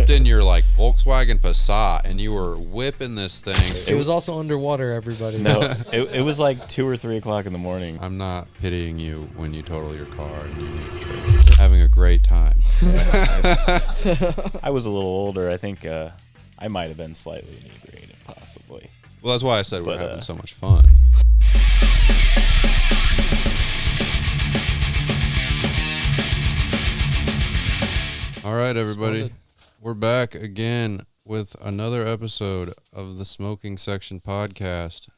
hopped in your like Volkswagen Passat and you were whipping this thing. It was also underwater, everybody. No, it was like 2 or 3 o'clock in the morning. I'm not pitying you when you total your car and you need to having a great time. I was a little older. I think I might have been slightly inebriated, possibly. Well, that's why I said we're But, having so much fun. All right, everybody. Splendid. We're back again with another episode of the Smoking Section podcast.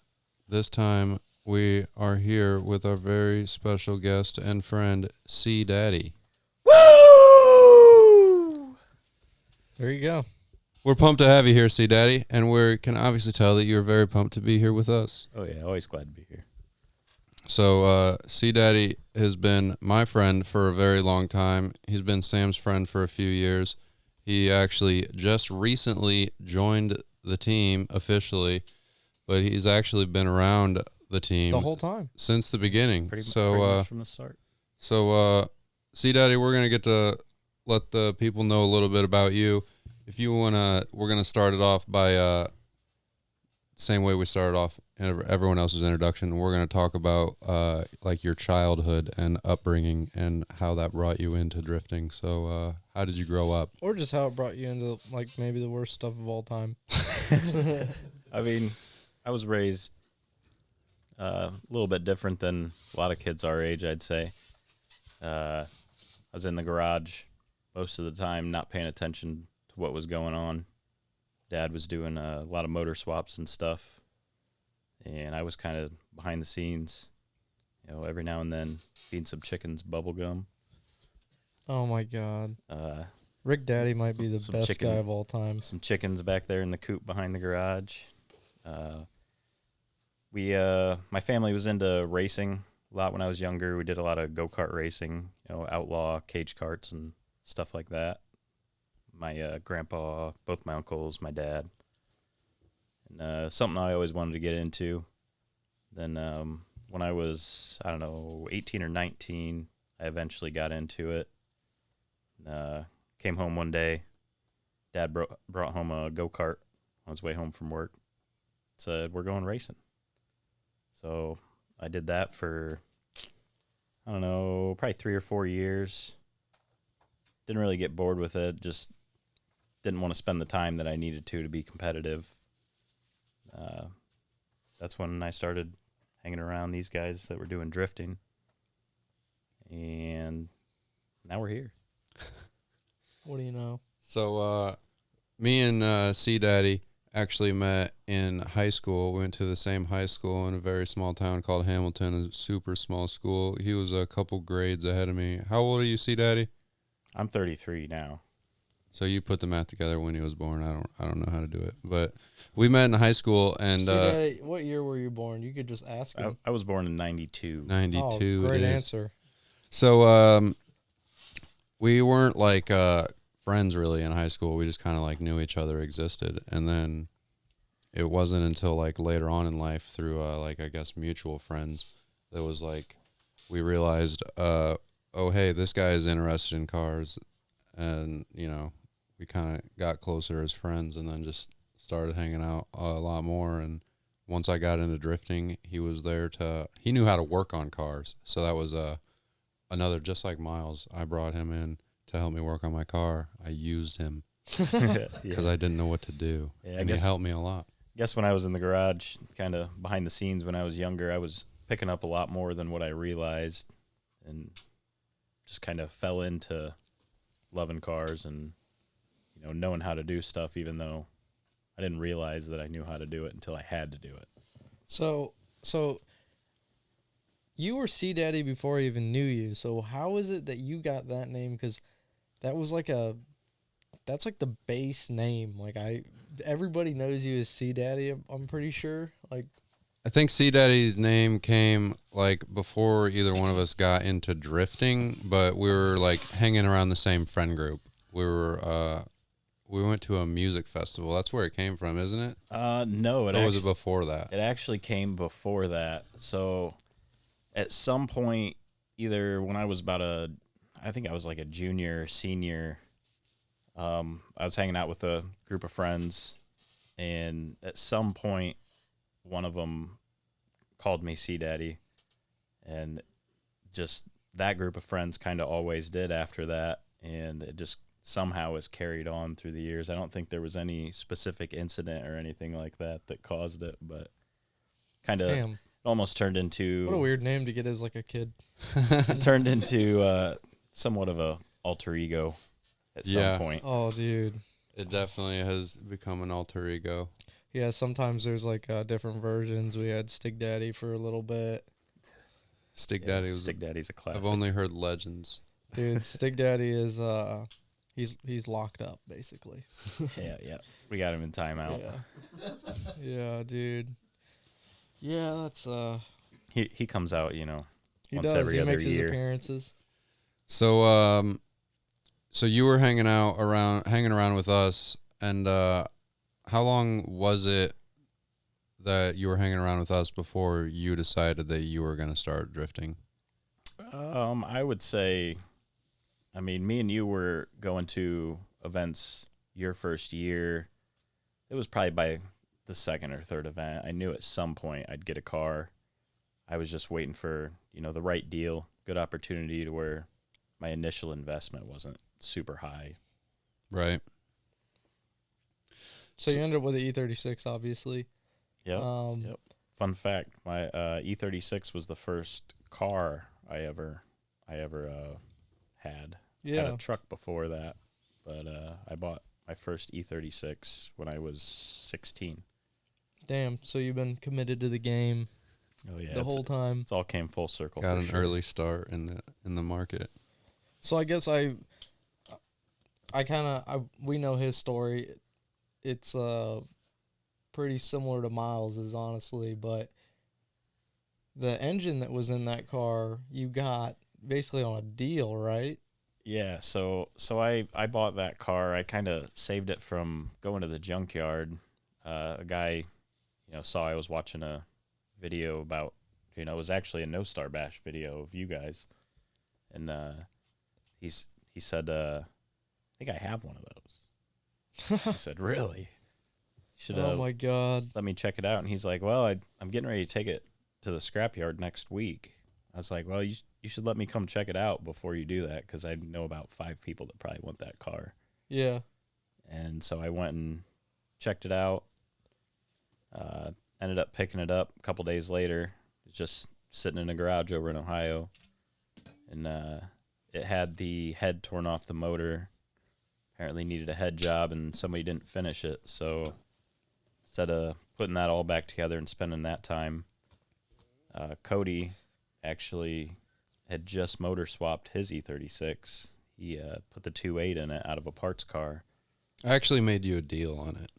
This time we are here with our very special guest and friend, C Daddy. Woo! There you go. We're pumped to have you here, C Daddy, and we can obviously tell that you're very pumped to be here with us. Oh, yeah. Always glad to be here. So, C Daddy has been my friend for a very long time. He's been Sam's friend for a few years. He actually just recently joined the team officially, but he's actually been around the team The whole time. since the beginning. Pretty So, much from the start. C Daddy, we're gonna get to let the people know a little bit about you. If you wanna, we're gonna start it off by same way we started off everyone else's introduction. We're gonna talk about like your childhood and upbringing and how that brought you into drifting. So, how did you grow up? Or just how it brought you into, like, maybe the worst stuff of all time. I mean, I was raised a little bit different than a lot of kids our age, I'd say. I was in the garage most of the time, not paying attention to what was going on. Dad was doing a lot of motor swaps and stuff, and I was kind of behind the scenes, every now and then feeding some chickens bubble gum. Oh, my God. Rick Daddy might be the some best chicken- guy of all time. Some chickens back there in the coop behind the garage. My family was into racing a lot when I was younger. We did a lot of go-kart racing, outlaw cage karts and stuff like that. My grandpa, both my uncles, my dad. And something I always wanted to get into. Then when I was, 18 or 19, I eventually got into it. Came home one day. Dad brought home a go-kart on his way home from work. Said, we're going racing. So I did that for, probably 3 or 4 years. Didn't really get bored with it. Just didn't want to spend the time that I needed to be competitive. That's when I started hanging around these guys that were doing drifting. And now we're here. What do you know? So, me and C Daddy actually met in high school. We went to the same high school in a very small town called Hamilton, a super small school. He was a couple grades ahead of me. How old are you, C Daddy? I'm 33 now. So you put the math together when he was born. I don't know how to do it, but we met in high school, and See, Daddy, what year were you born? You could just ask him. I was born in 92. 92. Oh, great it is. answer. So we weren't like friends really in high school. We just kind of like knew each other existed, and then it wasn't until like later on in life through like I guess mutual friends that was like we realized oh hey, this guy is interested in cars, and we kind of got closer as friends, and then just started hanging out a lot more. And once I got into drifting, he was there he knew how to work on cars, so that was another, just like Miles, I brought him in to help me work on my car. I used him because I didn't know what to do, and he helped me a lot. I guess when I was in the garage, kind of behind the scenes when I was younger, I was picking up a lot more than what I realized, and just kind of fell into loving cars and knowing how to do stuff, even though I didn't realize that I knew how to do it until I had to do it. So you were C Daddy before I even knew you. So how is it that you got that name? Because that was that's like the base name. Like everybody knows you as C Daddy. I'm pretty sure. Like, I think C Daddy's name came like before either one of us got into drifting, but we were like hanging around the same friend group. We went to a music festival. That's where it came from, isn't it? No, Or was it before that? It actually came before that. So at some point, either when I was I think I was like a junior or senior, I was hanging out with a group of friends, and at some point, one of them called me Sea Daddy, and just that group of friends kind of always did after that, and it just somehow was carried on through the years. I don't think there was any specific incident or anything like that that caused it, but kind of Damn. almost turned into What a weird name to get as like a kid. it turned into somewhat of a alter ego at some point. Oh, dude. It definitely has become an alter ego. Yeah, sometimes there's like different versions. We had Stig Daddy for a little bit. Stick Daddy was. Stick Daddy's a classic. I've only heard legends. Dude, Stig Daddy is he's locked up basically. Yeah. We got him in timeout. Yeah. Yeah, dude. Yeah, that's He comes out, he once does. every He other makes year. his appearances. So, so you were hanging around with us, and how long was it that you were hanging around with us before you decided that you were going to start drifting? I would say, me and you were going to events your first year. It was probably by the second or third event. I knew at some point I'd get a car. I was just waiting for, the right deal, good opportunity to where my initial investment wasn't super high. Right. So you ended up with the E36, obviously. Yep. Yep. Fun fact: my E36 was the first car I ever had. Yeah. Had a truck before that, but I bought my first E36 when I was 16. Damn. So you've been committed to the game Oh yeah, the whole time. It's all came full circle. Got for an sure. early start in the market. So I guess we know his story. It's pretty similar to Miles's, honestly, but the engine that was in that car you got basically on a deal, right? Yeah, so I bought that car. I kind of saved it from going to the junkyard. A guy, saw I was watching a video about, it was actually a No Star Bash video of you guys, and he said, I think I have one of those. I said, really? Should Oh my God. let me check it out. And he's like, well, I'm getting ready to take it to the scrapyard next week. I was like, well, you should let me come check it out before you do that, because I know about 5 people that probably want that car. Yeah. And so I went and checked it out. Ended up picking it up a couple days later. It's just sitting in a garage over in Ohio. And it had the head torn off the motor. Apparently needed a head job, and somebody didn't finish it. So instead of putting that all back together and spending that time, Cody actually had just motor swapped his E36. He put the 2.8 in it out of a parts car. I actually made you a deal on it.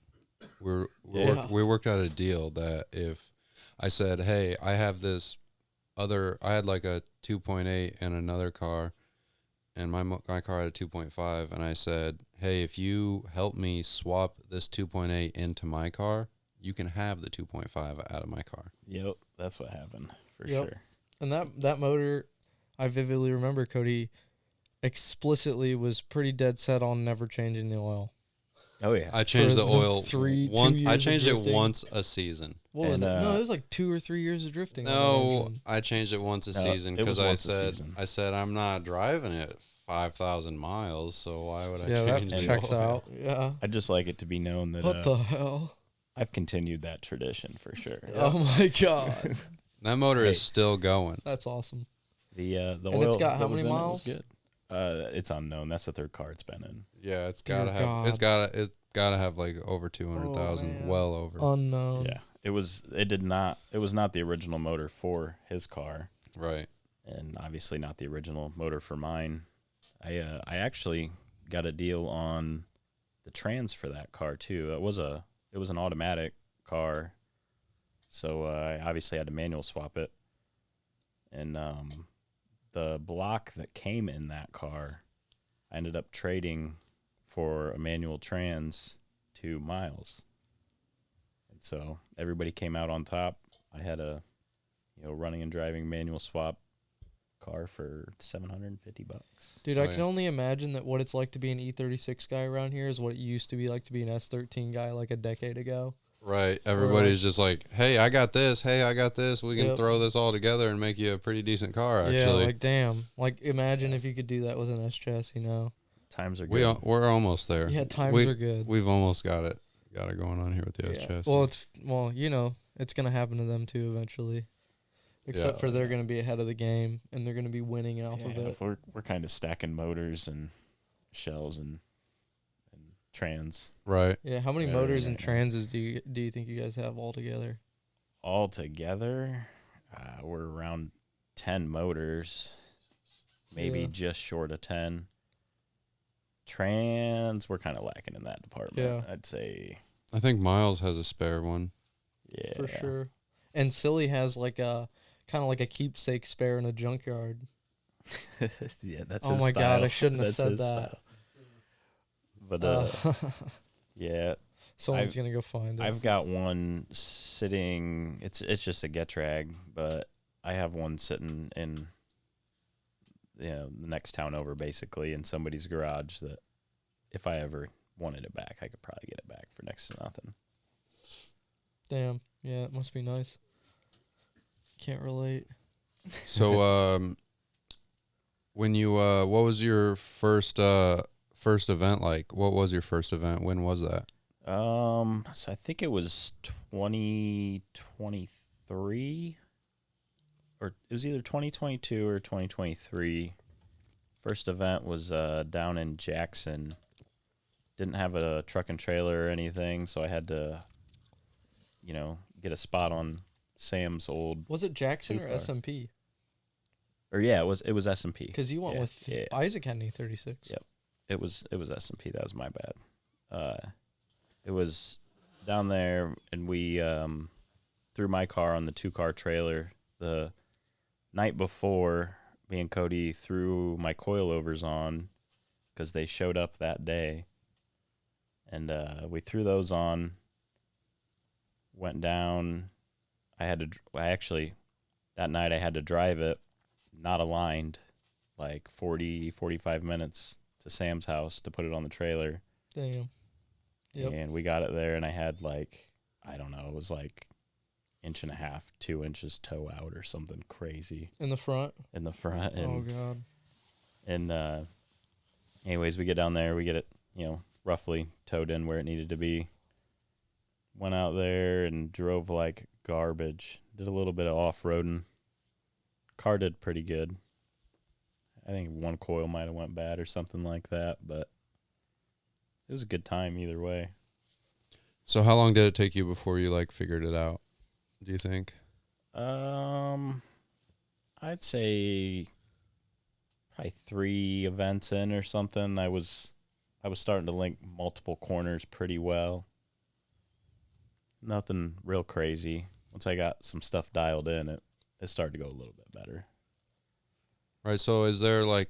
We worked out a deal that if I said, hey, I have this I had like a 2.8 in another car, and my car had a 2.5, and I said, hey, if you help me swap this 2.8 into my car, you can have the 2.5 out of my car. Yep, that's what happened for sure. And that motor, I vividly remember Cody explicitly was pretty dead set on never changing the oil. Oh yeah, I changed the oil I years changed of it drifting. once a season. What was And, it? No, it was like 2 or 3 years of drifting. on that No, engine. I changed it once a season it was because once a season. I said I'm not driving it 5,000 miles, so why would I Yeah, change that the checks oil? out. Yeah. I'd just like it to be known that What the hell? I've continued that tradition for sure. Oh my God. That motor Hey. is still going. That's awesome. The And oil it's got that how was many in it miles? was good. It's unknown. That's the third car it's been in. Yeah, it's Dear gotta have like over 200,000, man. well over. Unknown. Yeah, it was not the original motor for his car, Right. and obviously not the original motor for mine. I actually got a deal on the trans for that car too. It was an automatic car, so I obviously had to manual swap it, and the block that came in that car, I ended up trading for a manual trans to Miles. And so everybody came out on top. I had a running and driving manual swap car for $750. Dude, Oh, I yeah. can only imagine that what it's like to be an E36 guy around here is what it used to be like to be an S13 guy like a decade ago. Right. Everybody's just like, hey, I got this. Hey, I got this. We can Yep. throw this all together and make you a pretty decent car, Yeah, actually. like damn. Like imagine if you could do that with an S chassis now. Times are good. We're almost there. Yeah, times are good. We've almost got it going on here with the S Yeah. chassis. Well, it's gonna happen to them too eventually. Except for they're gonna be ahead of the game and they're gonna be winning off of it. We're kind of stacking motors and shells and trans Right. Yeah, how many Yeah, motors right and now. transes do you think you guys have all together? all together. We're around 10 motors, maybe Yeah. just short of 10. Trans, we're kind of lacking in that department. Yeah. I'd say. I think Miles has a spare one. Yeah, For sure. And Silly has like a kind of like a keepsake spare in a junkyard. Yeah, that's. Oh his my style. God, I shouldn't have That's said his that. style. But yeah, Someone's gonna go find it. I've got one sitting. It's just a get rag, but I have one sitting in, the next town over, basically, in somebody's garage. That if I ever wanted it back, I could probably get it back for next to nothing. Damn. Yeah, it must be nice. Can't relate. So, when you what was your first event like? What was your first event? When was that? So I think it was 2023, or it was either 2022 or 2023. First event was down in Jackson. Didn't have a truck and trailer or anything, so I had to, get a spot on Sam's old. Was it Jackson or Two-car. SMP? Or yeah, it was S&P. Because you went Yeah, with yeah. Isaac had an E36. Yep. It was S&P. That was my bad. It was down there, and we threw my car on the 2-car trailer. The night before, me and Cody threw my coilovers on because they showed up that day, and we threw those on. Went down. That night I had to drive it, not aligned, like 40, 45 minutes to Sam's house to put it on the trailer. Damn. Yep. And we got it there, and I had it was like 1.5 to 2 inches toe out or something crazy In the front. in the front. Oh And, God. and anyways, we get down there, we get it, roughly towed in where it needed to be. Went out there and drove like garbage. Did a little bit of off-roading. Car did pretty good. I think one coil might have went bad or something like that, but it was a good time either way. So how long did it take you before you figured it out? Do you think? I'd say probably 3 events in or something. I was starting to link multiple corners pretty well. Nothing real crazy. Once I got some stuff dialed in, it started to go a little bit better. Right. So is there what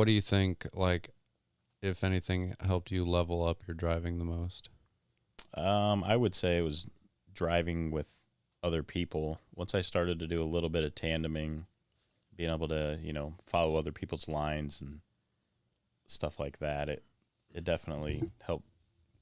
do you think if anything helped you level up your driving the most? I would say it was driving with other people. Once I started to do a little bit of tandeming, being able to, follow other people's lines and stuff like that, it definitely helped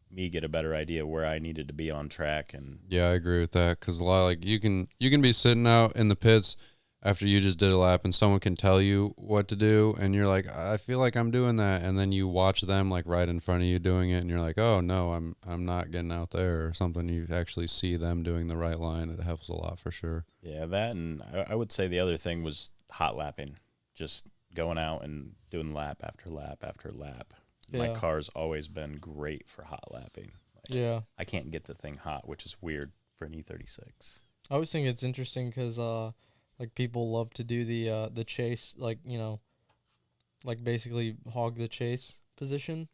me get a better idea where I needed to be on track. And Yeah, I agree with that because a lot you can be sitting out in the pits after you just did a lap and someone can tell you what to do and you're like, I feel like I'm doing that, and then you watch them right in front of you doing it and you're like, oh no, I'm not getting out there or something. You actually see them doing the right line. It helps a lot for sure. yeah, that, and I would say the other thing was hot lapping, just going out and doing lap after lap after lap. My Yeah. car's always been great for hot lapping. Yeah. I can't get the thing hot, which is weird for an E36. I always think it's interesting because people love to do the chase, basically hog the chase position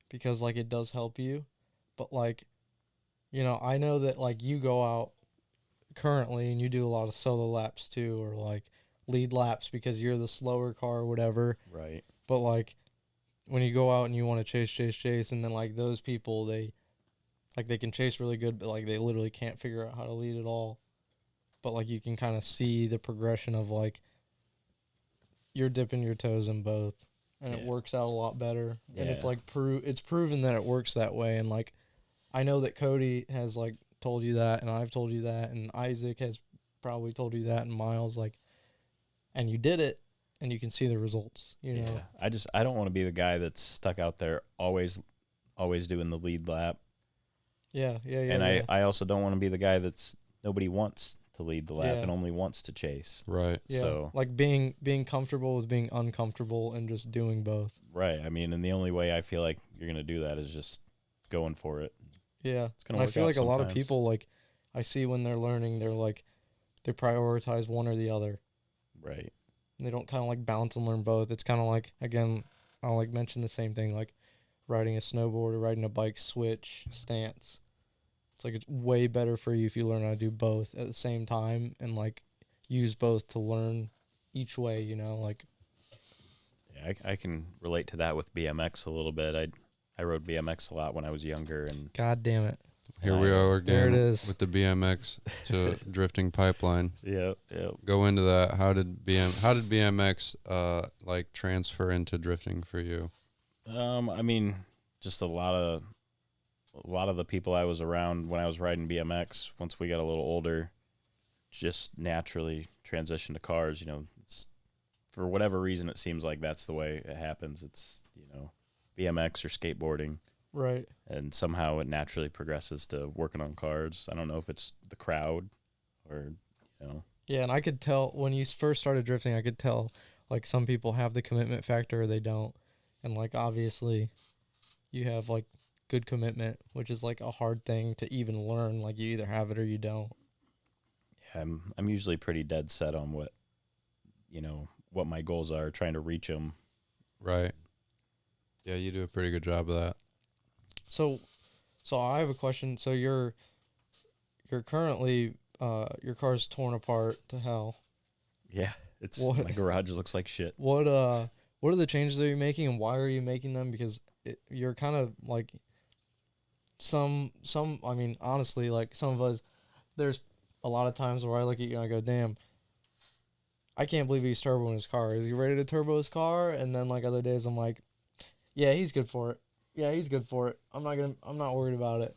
because it does help you, but I know that you go out currently and you do a lot of solo laps too, or lead laps because you're the slower car or whatever. Right. But when you go out and you want to chase, and then those people they can chase really good, but they literally can't figure out how to lead at all. But you can kind of see the progression of you're dipping your toes in both, and it Yeah. works out a lot better. And it's Yeah. like it's proven that it works that way. And like I know that Cody has like told you that, and I've told you that, and Isaac has probably told you that, and Miles, like, and you did it, and you can see the results. You know. I don't want to be the guy that's stuck out there always doing the lead lap. Yeah. And I also don't want to be the guy that's nobody wants to lead the lap Yeah. and only wants to chase. Right. Yeah, So like being comfortable with being uncomfortable and just doing both. right. I mean, and the only way I feel like you're gonna do that is just going for it. Yeah, It's gonna and I work feel out like a lot of sometimes. people, like I see when they're learning, they're like they prioritize one or the other. Right. They don't kind of like balance and learn both. It's kind of like, again, I'll like mention the same thing, like riding a snowboard or riding a bike, switch stance. It's like it's way better for you if you learn how to do both at the same time and like use both to learn each way, you know, like. Yeah, I can relate to that with BMX a little bit. I rode BMX a lot when I was younger, and God damn it. Here we are There again it is. with the BMX to drifting pipeline. yeah. Go into that. How did BMX like transfer into drifting for you? I mean, just a lot of the people I was around when I was riding BMX, once we got a little older, just naturally transitioned to cars. You know, for whatever reason, it seems like that's the way it happens. It's, you know, BMX or skateboarding, Right. and somehow it naturally progresses to working on cars. I don't know if it's the crowd or, you know. Yeah, and I could tell when you first started drifting, I could tell like some people have the commitment factor or they don't. And like obviously you have like good commitment, which is like a hard thing to even learn. Like you either have it or you don't. Yeah, I'm usually pretty dead set on what my goals are, trying to reach them. Right. Yeah, you do a pretty good job of that. So I have a question. So you're currently your car's torn apart to hell. Yeah, What? my garage looks like shit. What are the changes that you're making, and why are you making them? Because you're kind of like some. I mean, honestly, like some of us, there's a lot of times where I look at you and I go, "Damn, I can't believe he's turboing his car. Is he ready to turbo his car?" And then like other days, I'm like, "Yeah, he's good for it. Yeah, he's good for it. I'm not worried about it."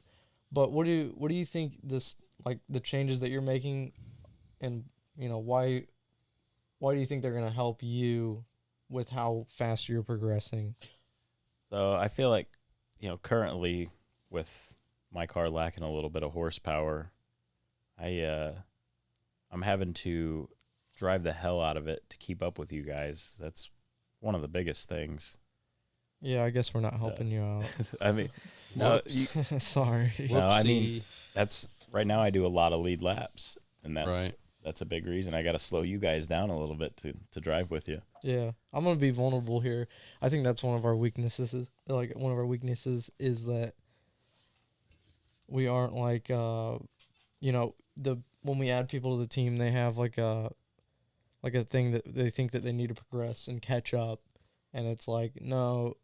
But what do you think this, like the changes that you're making, and you know why do you think they're gonna help you with how fast you're progressing? So I feel like, currently with my car lacking a little bit of horsepower, I'm having to drive the hell out of it to keep up with you guys. That's one of the biggest things. Yeah, I guess we're not helping you out. I mean, no, Sorry. no, I mean, that's right now I do a lot of lead laps, and Right. that's a big reason. I got to slow you guys down a little bit to drive with you. Yeah, I'm gonna be vulnerable here. I think that's one of our weaknesses. One of our weaknesses is that we aren't like, when we add people to the team, they have like a thing that they think that they need to progress and catch up, and it's like, no.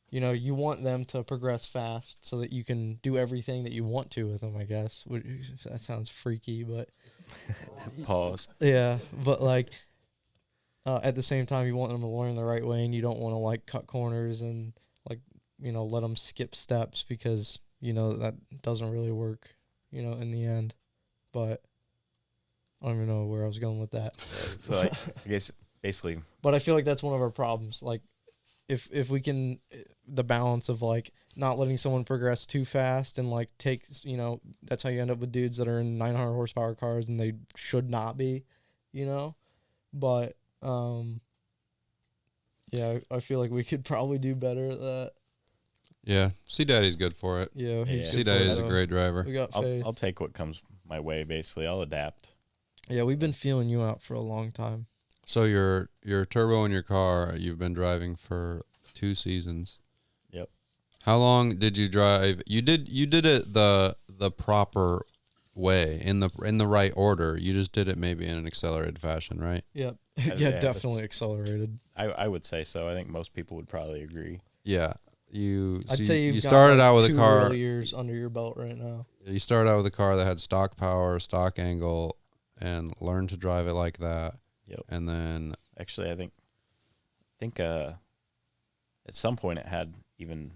You want them to progress fast so that you can do everything that you want to with them, I guess. That sounds freaky, but Pause. yeah, but like at the same time, you want them to learn the right way, and you don't want to like cut corners and like let them skip steps because that doesn't really work, in the end. But I don't even know where I was going with that. So I guess basically, But I feel like that's one of our problems. Like if we can, the balance of like not letting someone progress too fast and like that's how you end up with dudes that are in 900 horsepower cars and they should not be, but yeah, I feel like we could probably do better at that. Yeah, C Daddy's good for it. Yeah, he's Yeah. C good for Daddy it, is a though. great driver. We got faith. I'll take what comes my way. Basically, I'll adapt. Yeah, we've been feeling you out for a long time. So your turbo in your car, you've been driving for 2 seasons. Yep. How long did you drive? You did it the proper way, in the right order. You just did it maybe in an accelerated fashion, right? Yep. Yeah, Yeah, that's- definitely accelerated. I would say so. I think most people would probably agree. Yeah. I'd say you you've got started like out with a 2 car. early years under your belt right now. You started out with a car that had stock power, stock angle, and learned to drive it like that. Yep. And then Actually, I think at some point it had even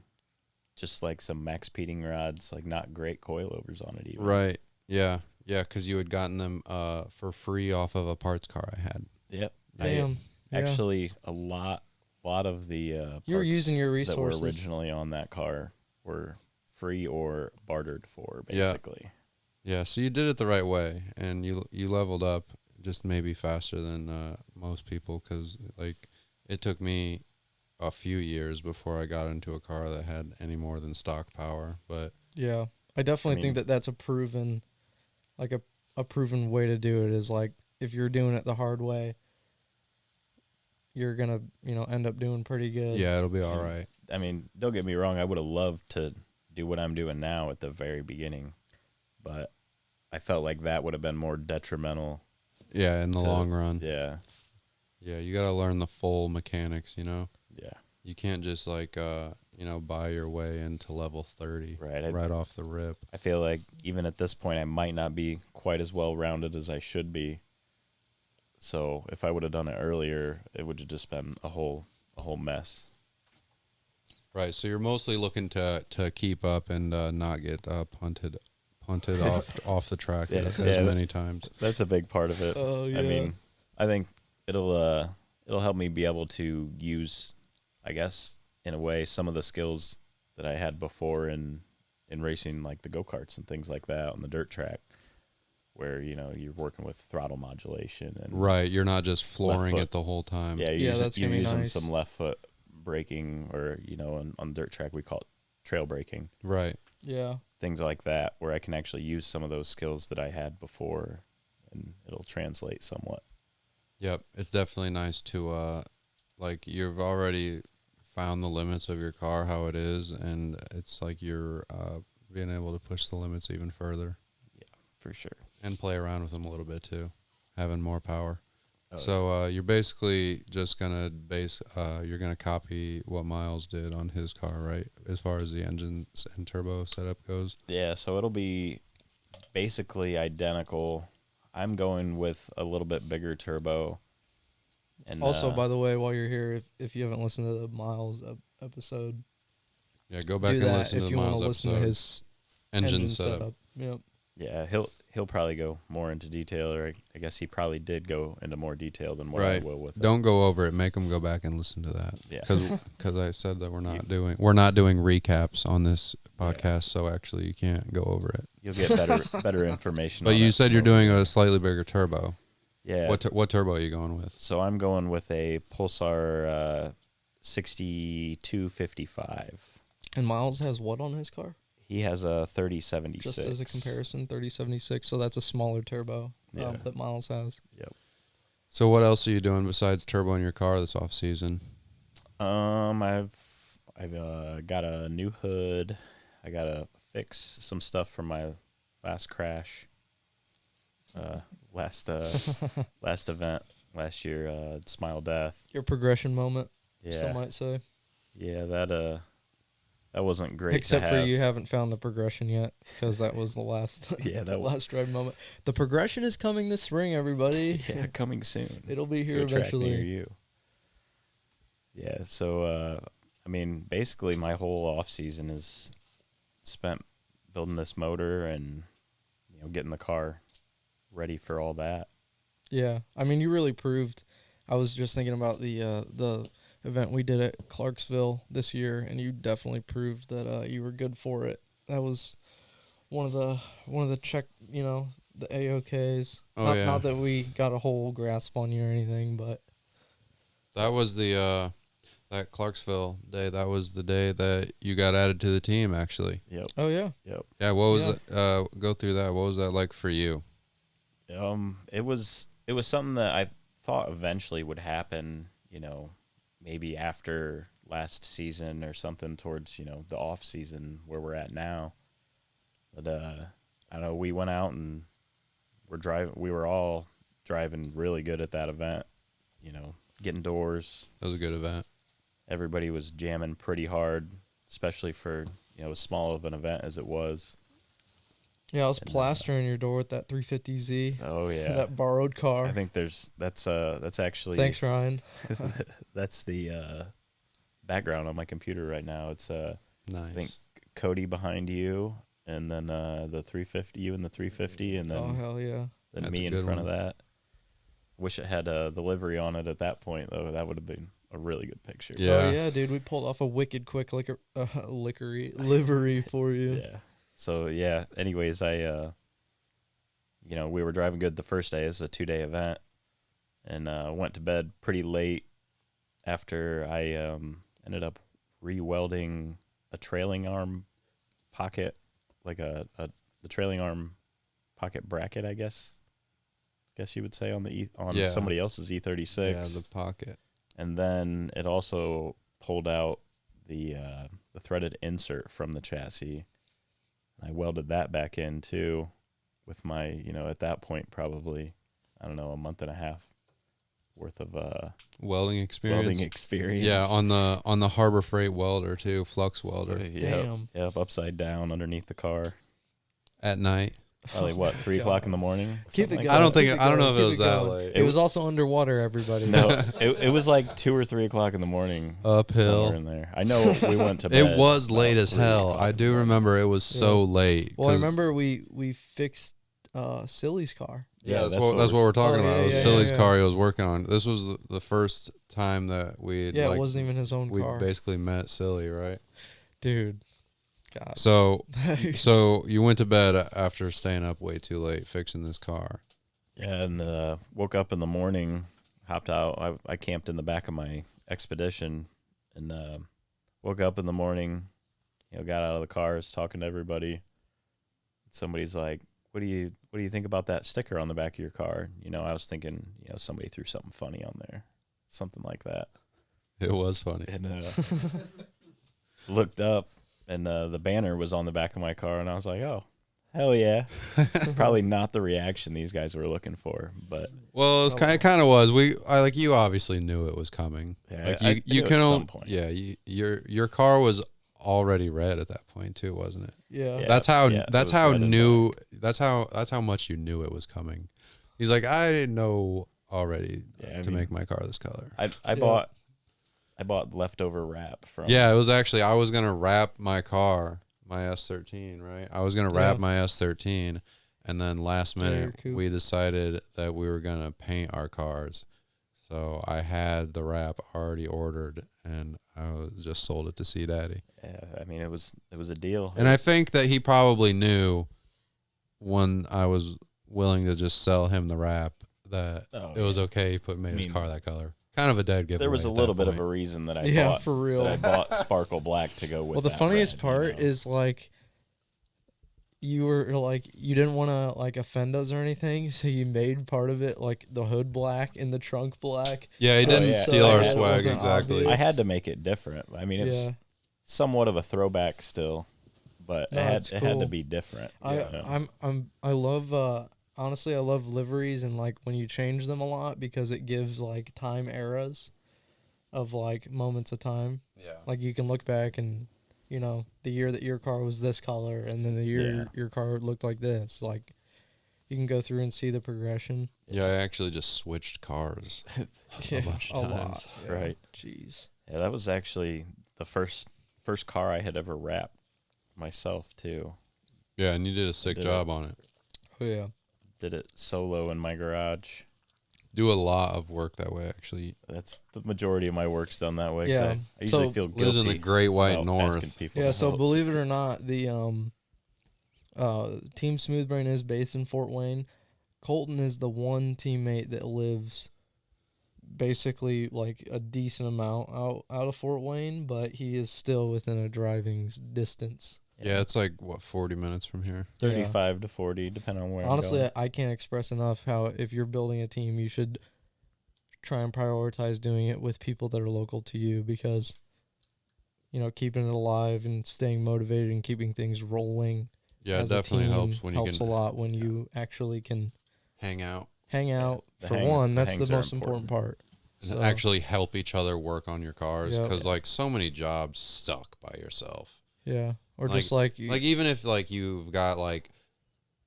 just like some max peating rods, like not great coilovers on it even. Right. Yeah. Yeah, because you had gotten them for free off of a parts car I had. Yep. Damn. Yeah. Actually, a lot of the You were parts using your that were resources. originally on that car were free or bartered for, basically. Yeah, so you did it the right way, and you leveled up just maybe faster than most people, because like it took me a few years before I got into a car that had any more than stock power. But Yeah, I definitely think that's a proven, like a proven way to do it is like if you're doing it the hard way, you're gonna end up doing pretty good. yeah, it'll be all right. I mean, don't get me wrong. I would have loved to do what I'm doing now at the very beginning, but I felt like that would have been more detrimental. Yeah, in the long run. Yeah. Yeah, you got to learn the full mechanics, Yeah. You can't just like buy your way into level 30 right off the rip. I feel like even at this point I might not be quite as well rounded as I should be. So if I would have done it earlier, it would have just been a whole mess. Right, so you're mostly looking to keep up and not get punted off the track as many times. That's a big part of it. Oh yeah. I mean, I think it'll help me be able to use, I guess, in a way, some of the skills that I had before in racing, like the go-karts and things like that on the dirt track, where you're working with throttle modulation and right. You're not just flooring it the whole time. Yeah, that's you're using nice. some left foot braking, or on the dirt track we call it trail braking. Right. Yeah. Things like that, where I can actually use some of those skills that I had before, and it'll translate somewhat. Yep, it's definitely nice to like you've already found the limits of your car how it is, and it's like you're being able to push the limits even further. Yeah, for sure. And play around with them a little bit too, having more power. Oh, so you're basically just gonna you're gonna copy what Miles did on his car, right? As far as the engines and turbo setup goes. Yeah, so it'll be basically identical. I'm going with a little bit bigger turbo. And also, by the way, while you're here, if you haven't listened to the Miles episode, yeah, go back do and that listen to if the you want Miles to listen episode. to his engine setup. Yep. Yeah, he'll probably go more into detail, or I guess he probably did go into more detail than what Right. I will with it. Don't go over it. Make them go back and listen to that. Yeah. Because I said that we're not doing recaps on this podcast, so actually you can't go over it. You'll get better information. But on you it said you're over doing here. a slightly bigger turbo. Yeah. What turbo are you going with? So I'm going with a Pulsar 6255. And Miles has what on his car? He has a 3076. Just as a comparison, 3076. So that's a smaller turbo Yeah. that Miles has. Yep. So what else are you doing besides turbo in your car this off season? I've got a new hood. I got to fix some stuff from my last crash. Last event last year, Smile Death. Your progression moment, Yeah. some might say. Yeah, that wasn't great. Except to for have. you haven't found the progression yet, because that was the last Yeah, that was. last drive moment. The progression is coming this spring, everybody. Yeah, coming soon. It'll be here To a track eventually. near you. Yeah, so I mean, basically my whole off season is spent building this motor and getting the car ready for all that. Yeah, I mean, you really proved. I was just thinking about the event we did at Clarksville this year, and you definitely proved that you were good for it. That was one of the check, the AOKs. Oh, yeah. Not that we got a whole grasp on you or anything, but That was the that Clarksville day. That was the day that you got added to the team, actually. Yep. oh yeah, Yep. Yeah. What was it? Go through that. What was that like for you? It was something that I thought eventually would happen, maybe after last season or something towards, the off season where we're at now. But I know we went out and we were all driving really good at that event, getting doors. That was a good event. Everybody was jamming pretty hard, especially for, as small of an event as it was. Yeah, I was plastering your door with that 350Z. Oh yeah, That borrowed car. I think that's actually Thanks, Ryan. that's the background on my computer right now. It's I think Nice. Cody behind you, and then the 350, you and the 350, and Oh then hell yeah. then That's me a in good front one. of that. Wish it had the livery on it at that point though. That would have been a really good picture. Yeah. Oh yeah, dude. We pulled off a wicked quick livery for you. Yeah. So yeah. Anyways, we were driving good the first day. It was a 2-day event, and went to bed pretty late after I ended up re-welding a trailing arm pocket, like the trailing arm pocket bracket, I guess you would say on the Yeah. somebody else's E36. Yeah, the pocket. And then it also pulled out the threaded insert from the chassis. I welded that back in too, with my at that point probably, I don't know, a month and a half worth of Welding experience. Yeah, on the Harbor Freight welder too, flux welder. Damn. Yep, upside down underneath the car. At night. Probably what, 3 o'clock in the morning? Keep it Something going. I don't know if it was that going. late. It was also underwater, everybody. No, it was like 2 or 3 o'clock in the morning. Uphill. Somewhere in there. I know we went to bed. It was late about as 3 hell. o'clock I in the do morning. remember it was so late. Well, I 'cause- remember we fixed Silly's car. Yeah, that's what what we're talking Oh, about. yeah, It was yeah, Silly's yeah. car he was working on. This was the first time that we Yeah, it wasn't even his own we car. basically met Silly, right? Dude. God. So so you went to bed after staying up way too late fixing this car. Yeah, and woke up in the morning, hopped out. I camped in the back of my Expedition, and woke up in the morning, got out of the car, was talking to everybody. Somebody's like, what do you think about that sticker on the back of your car? I was thinking, somebody threw something funny on there, something like that. It was funny. And looked up, and the banner was on the back of my car, and I was like, oh, hell yeah. Probably not the reaction these guys were looking for, but Well, it kind of was. Like you obviously knew it was coming. yeah, Like I you knew can at some only, point. yeah, your car was already red at that point too, wasn't it? Yeah. Yeah. That's how it that's was how red and new that's how much you knew it was coming. He's like, I didn't know already Yeah, to make my car this color. I bought leftover wrap from. Yeah, it was actually I was gonna wrap my car, my S13, right? I was gonna wrap Yeah. my S13, and then last Yeah, your minute coupe. we decided that we were gonna paint our cars. So I had the wrap already ordered, and just sold it to C Daddy. Yeah, I mean it was a deal. And I think that he probably knew when I was willing to just sell him the wrap that Oh, it was yeah. okay. He made his mean, car that color. Kind of a dead giveaway. There was a at little that bit of a point. reason that I Yeah, bought for real. that I bought Sparkle Black to go with. Well, the that funniest red, part is like you were like you didn't want to like offend us or anything, so you made part of it like the hood black and the trunk black. Yeah, he Oh, didn't yeah. steal So our it swag wasn't exactly. obvious. I had to make it different. I mean, it was Yeah. somewhat of a throwback still, but No, it it's had to cool. be different. I love honestly I love liveries and like when you change them a lot because it gives like time eras of like moments of time. Yeah. Like you can look back and the year that your car was this color and then the year Yeah. your car looked like this. Like you can go through and see the progression. Yeah, I actually just switched cars a bunch of times. lot. Yeah. Right. Jeez. Yeah, that was actually the first car I had ever wrapped myself too. Yeah, and you did a sick Did job on it. Oh yeah. Did it solo in my garage. Do a lot of work that way, actually. That's the majority of my work's done that way. 'Cause Yeah. I usually So- feel guilty. Lives in the Great White about North. asking people Yeah, to so help. believe it or not, the Team Smoothbrain is based in Fort Wayne. Colton is the one teammate that lives basically like a decent amount out of Fort Wayne, but he is still within a driving distance. Yeah, it's like, 40 minutes from here? 35 to 40, depending on where Honestly, I'm I can't express enough how if you're building a team, you should try and prioritize doing it with people that are local to you because, keeping it alive and staying motivated and keeping things rolling Yeah, it as a definitely team helps when you helps can a lot when you actually can hang out hang out. the For hangs- one, the that's the hangs are most important part. and So- actually help each other work on your cars. Yep. Because, like, so many jobs suck by yourself. Yeah. Or Like- just like, Like, even if, like, you've got, like,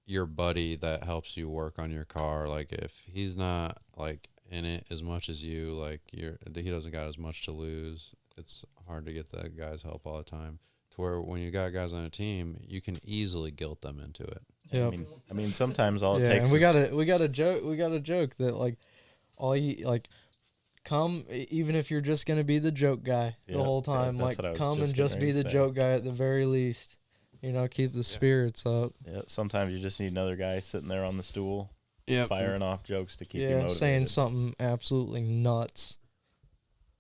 your buddy that helps you work on your car. Like if he's not like in it as much as you, like he doesn't got as much to lose. It's hard to get that guy's help all the time. To where when you got guys on a team, you can easily guilt them into it. Yeah. I mean, sometimes all it Yeah, takes. and we got a joke that like all you like come even if you're just gonna be the joke guy the whole time, that's like what I was come just and just getting be ready the to say. joke guy at the very least. You know, keep the spirits up. Yeah, sometimes you just need another guy sitting there on the stool, firing off jokes to keep you motivated. Saying something absolutely nuts.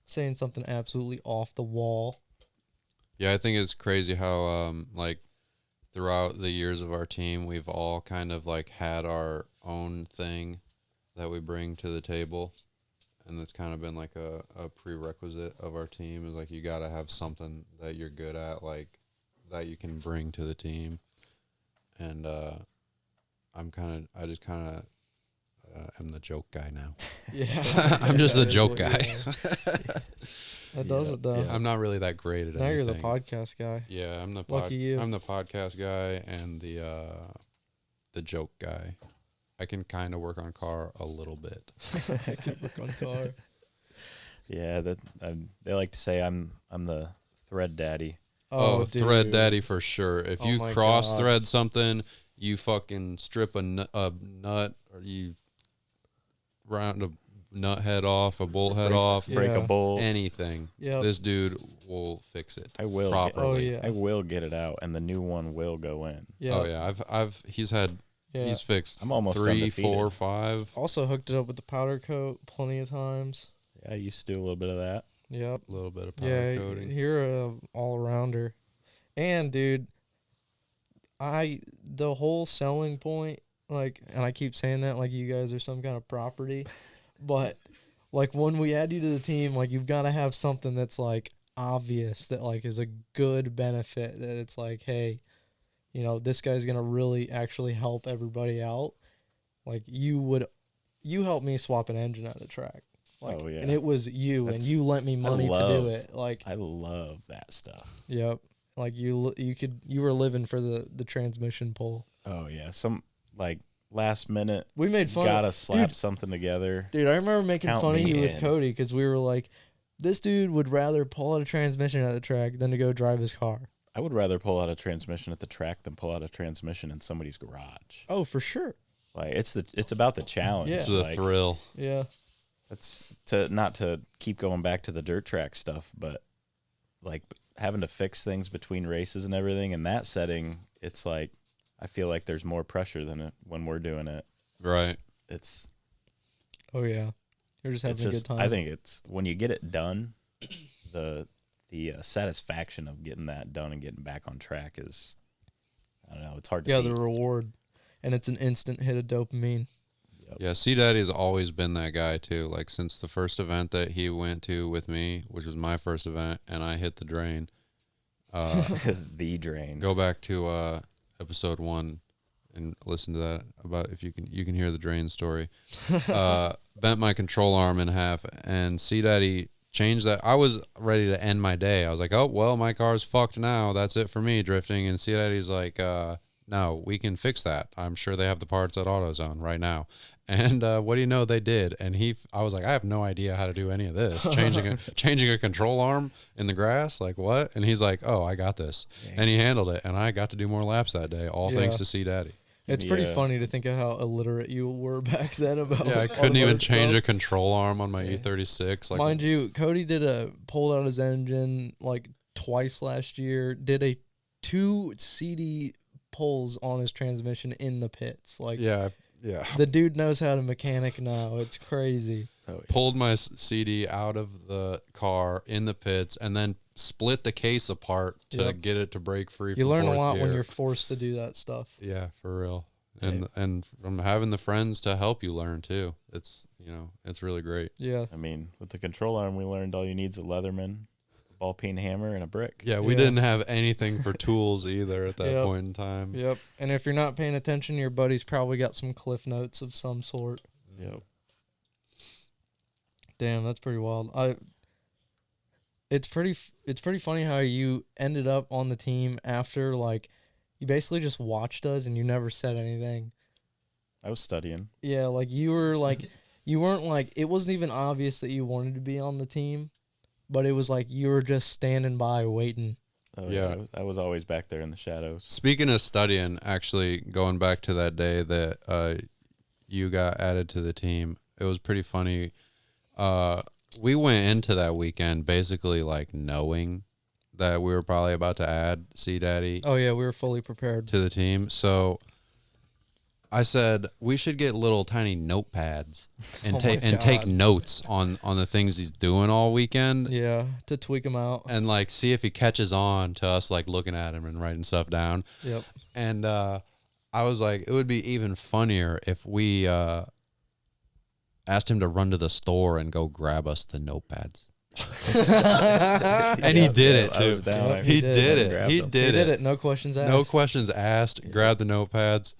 Saying something absolutely off the wall. Yeah, I think it's crazy how like throughout the years of our team, we've all kind of like had our own thing that we bring to the table. And it's kind of been like a prerequisite of our team is like you got to have something that you're good at, like that you can bring to the team. And I just kind of am the joke guy now. Yeah. I'm just the That is joke what you guy. are. That does it though. Yeah, I'm not really that great at Now anything. you're the podcast guy. Yeah, I'm the Lucky you. I'm the podcast guy and the joke guy. I can kind of work on car a little bit. I can work on car. Yeah, they like to say I'm the thread daddy. Oh, dude. thread daddy for sure. If Oh you my cross God. thread something, you fucking strip a nut or you round a nut head off, a bolt head off, break a Yeah. bowl. anything. Yep. This dude will fix it. I will properly. Oh, yeah. I will get it out, and the new one will go in. Yeah. Oh yeah, he's fixed. I'm almost 3, undefeated. 4, 5. Also hooked it up with the powder coat plenty of times. Yeah, I used to do a little bit of that. Yep. A little bit of powder Yeah, coating. you're a all-rounder. And, dude, the whole selling point, like, and I keep saying that like you guys are some kind of property, but, like, when we add you to the team, like, you've got to have something that's, like, obvious that, like, is a good benefit, that it's like, hey, you know, this guy's going to really actually help everybody out. Like, you helped me swap an engine at the track. Like, Oh, yeah. And it was you, and That's- you lent me money to do love- it. Like, I love that stuff. yep. Like you were living for the transmission pull. Oh yeah, some like last minute. We made fun. Gotta of, slap something together. dude. I remember making Count fun of me you with in. Cody because we were like, this dude would rather pull out a transmission at the track than to go drive his car. I would rather pull out a transmission at the track than pull out a transmission in somebody's garage. Oh, for sure. Like it's about the challenge. Yeah. It's the like, thrill. Yeah. It's not to keep going back to the dirt track stuff, but like having to fix things between races and everything in that setting, it's like I feel like there's more pressure than when we're doing it. Right. It's Oh yeah. You're just having a good time. I think it's when you get it done, the satisfaction of getting that done and getting back on track is, I don't know, it's hard to yeah, beat. the reward, and it's an instant hit of dopamine. Yeah, C Daddy has always been that guy too. Like since the first event that he went to with me, which was my first event, and I hit the drain. The drain. Go back to episode 1 and listen to that about if you can hear the drain story. Bent my control arm in half, and C Daddy changed that. I was ready to end my day. I was like, oh well, my car's fucked now. That's it for me drifting. And C Daddy's like, no, we can fix that. I'm sure they have the parts at AutoZone right now. And what do you know, they did. And I was like, I have no idea how to do any of this. Changing a control arm in the grass, like what? And he's like, oh, I got this. Dang. And he handled it. And I got to do more laps that day, all thanks Yeah. to C Daddy. It's pretty funny to think of how illiterate you were back then about. Yeah, I couldn't even automotive change stuff. a control arm on my Yeah. E36. Like, Mind you, Cody pulled out his engine like twice last year. Did a 2 CD pulls on his transmission in the pits. Like, yeah. the dude knows how to mechanic now. It's crazy. Oh, yeah. Pulled my CD out of the car in the pits and then split the case apart to Yep. get it to break free. You from learn a fourth lot when gear. you're forced to do that stuff. Yeah, for real. Yeah. And from having the friends to help you learn too. It's it's really great. Yeah. I mean, with the control arm, we learned all you need is a Leatherman, a ball peen hammer, and a brick. Yeah, we Yeah. didn't have anything for tools either at that Yep. point in time. Yep. And if you're not paying attention, your buddy's probably got some cliff notes of some sort. Yep. Damn, that's pretty wild. It's pretty funny how you ended up on the team after like you basically just watched us and you never said anything. I was studying. Yeah, like you were like you weren't like it wasn't even obvious that you wanted to be on the team, but it was like you were just standing by waiting. Oh Yeah. I was always back there in the shadows. Speaking of studying, actually going back to that day that you got added to the team, it was pretty funny. We went into that weekend basically like knowing that we were probably about to add C Daddy Oh yeah, we were fully prepared. to the team. So I said we should get little tiny notepads and Oh take my and take God. notes on the things he's doing all weekend. Yeah, to tweak him out. And like see if he catches on to us like looking at him and writing stuff down. Yep. And I was like, it would be even funnier if we asked him to run to the store and go grab us the notepads. And he did it I too. was down. Yep. He He did. did I it. grabbed He them. did He did it. it. No questions asked. No questions asked. Grab the notepads.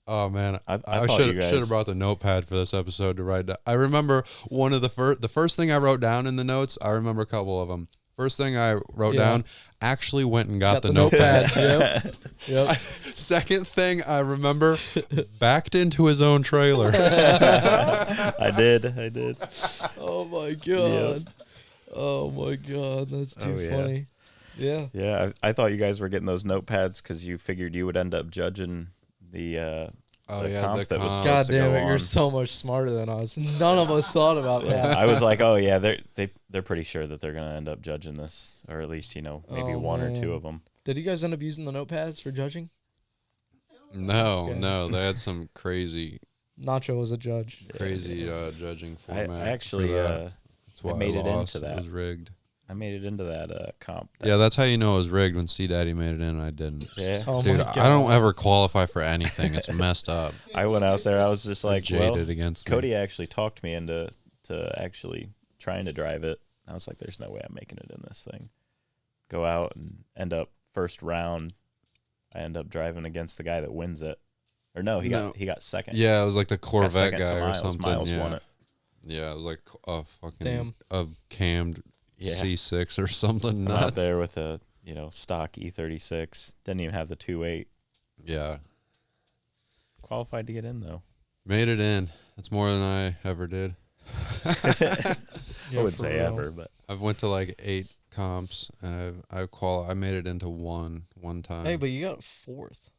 Oh man, I I thought you should guys- have brought the notepad for this episode to write down. I remember one of the first thing I wrote down in the notes. I remember a couple of them. First thing I wrote Yeah. down, actually went and got Got the the notepad. notepad. Yep. Second thing I remember, backed into his own trailer. I did. Oh my god. Oh my god, that's too Oh, yeah. funny. Yeah. Yeah, I thought you guys were getting those notepads because you figured you would end up judging the comp that was supposed God to damn go it, you're on. so much smarter than us. None of us thought about Yeah, that. I was like, oh yeah, they're pretty sure that they're gonna end up judging this, or at least maybe Oh, one or man. two of them. Did you guys end up using the notepads for judging? No, Okay. no, they had some crazy Nacho was a judge. judging I format. actually for that. That's why made I it lost. into that. It was rigged. I made it into that comp. Yeah, that's how you know it was rigged when C Daddy made it in and I didn't. Yeah. Oh Dude, my god. I don't ever qualify for anything. It's messed up. I went out there. I was just like, Jaded well, against me. Cody actually talked me into actually trying to drive it. I was like, there's no way I'm making it in this thing. Go out and end up first round. I end up driving against the guy that wins it. Or no, he got second. Yeah, it was like the Got Corvette second to guy or Miles. something. Miles yeah. won it. Yeah, it was like a fucking Damn. a cammed Yeah. C6 or something I'm nuts. out there with a stock E36. Didn't even have the 2.8. Yeah, Qualified to get in though. made it in. That's more than I ever did. Yeah, I wouldn't for say real. ever, but I've went to like 8 comps. And I made it into one time. Hey, but you got fourth.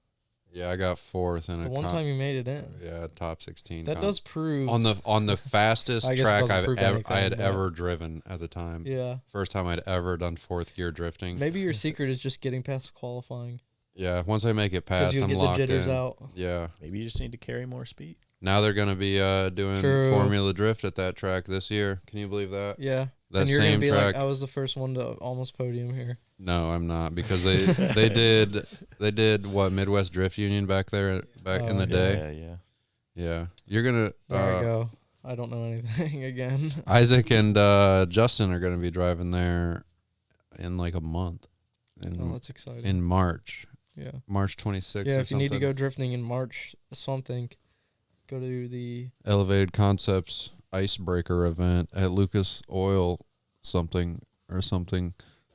Yeah, I got 4th in The a one comp. time you made it in. Yeah, top 16. That comp. does prove. on the fastest I guess it track doesn't I've prove ever anything, I had but- ever driven at the time. Yeah. First time I'd ever done 4th gear drifting. Maybe your secret is just getting past qualifying. Yeah, once I make it Because past, you'll I'm get the locked jitters in. out. Yeah. maybe you just need to carry more speed. Now they're gonna be doing True. Formula Drift at that track this year. Can you believe that? Yeah. That and you're same gonna be track. like, I was the first one to almost podium here. No, I'm not because they did what Midwest Drift Union back in Oh, the yeah. day. Yeah. Yeah, you're gonna. There we go. I don't know anything again. Isaac and Justin are gonna be driving there in like a month. Oh, that's exciting. In March. Yeah. March 26th. Yeah, or if you need to something. go drifting in March, something, go to the. Elevated Concepts icebreaker event at Lucas Oil something.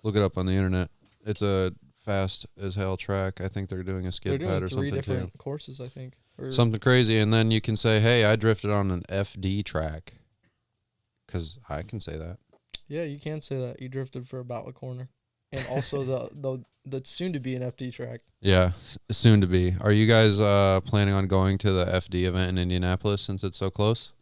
Look it up on the internet. It's a fast as hell track. I think they're doing a They're skid doing pad or 3 something different too. courses, I think. Or, Something crazy, and then you can say, "Hey, I drifted on an FD track," because I can say that. Yeah, you can say that. You drifted for about a corner. And also the soon to be an FD track. Yeah, soon to be. Are you guys planning on going to the FD event in Indianapolis since it's so close?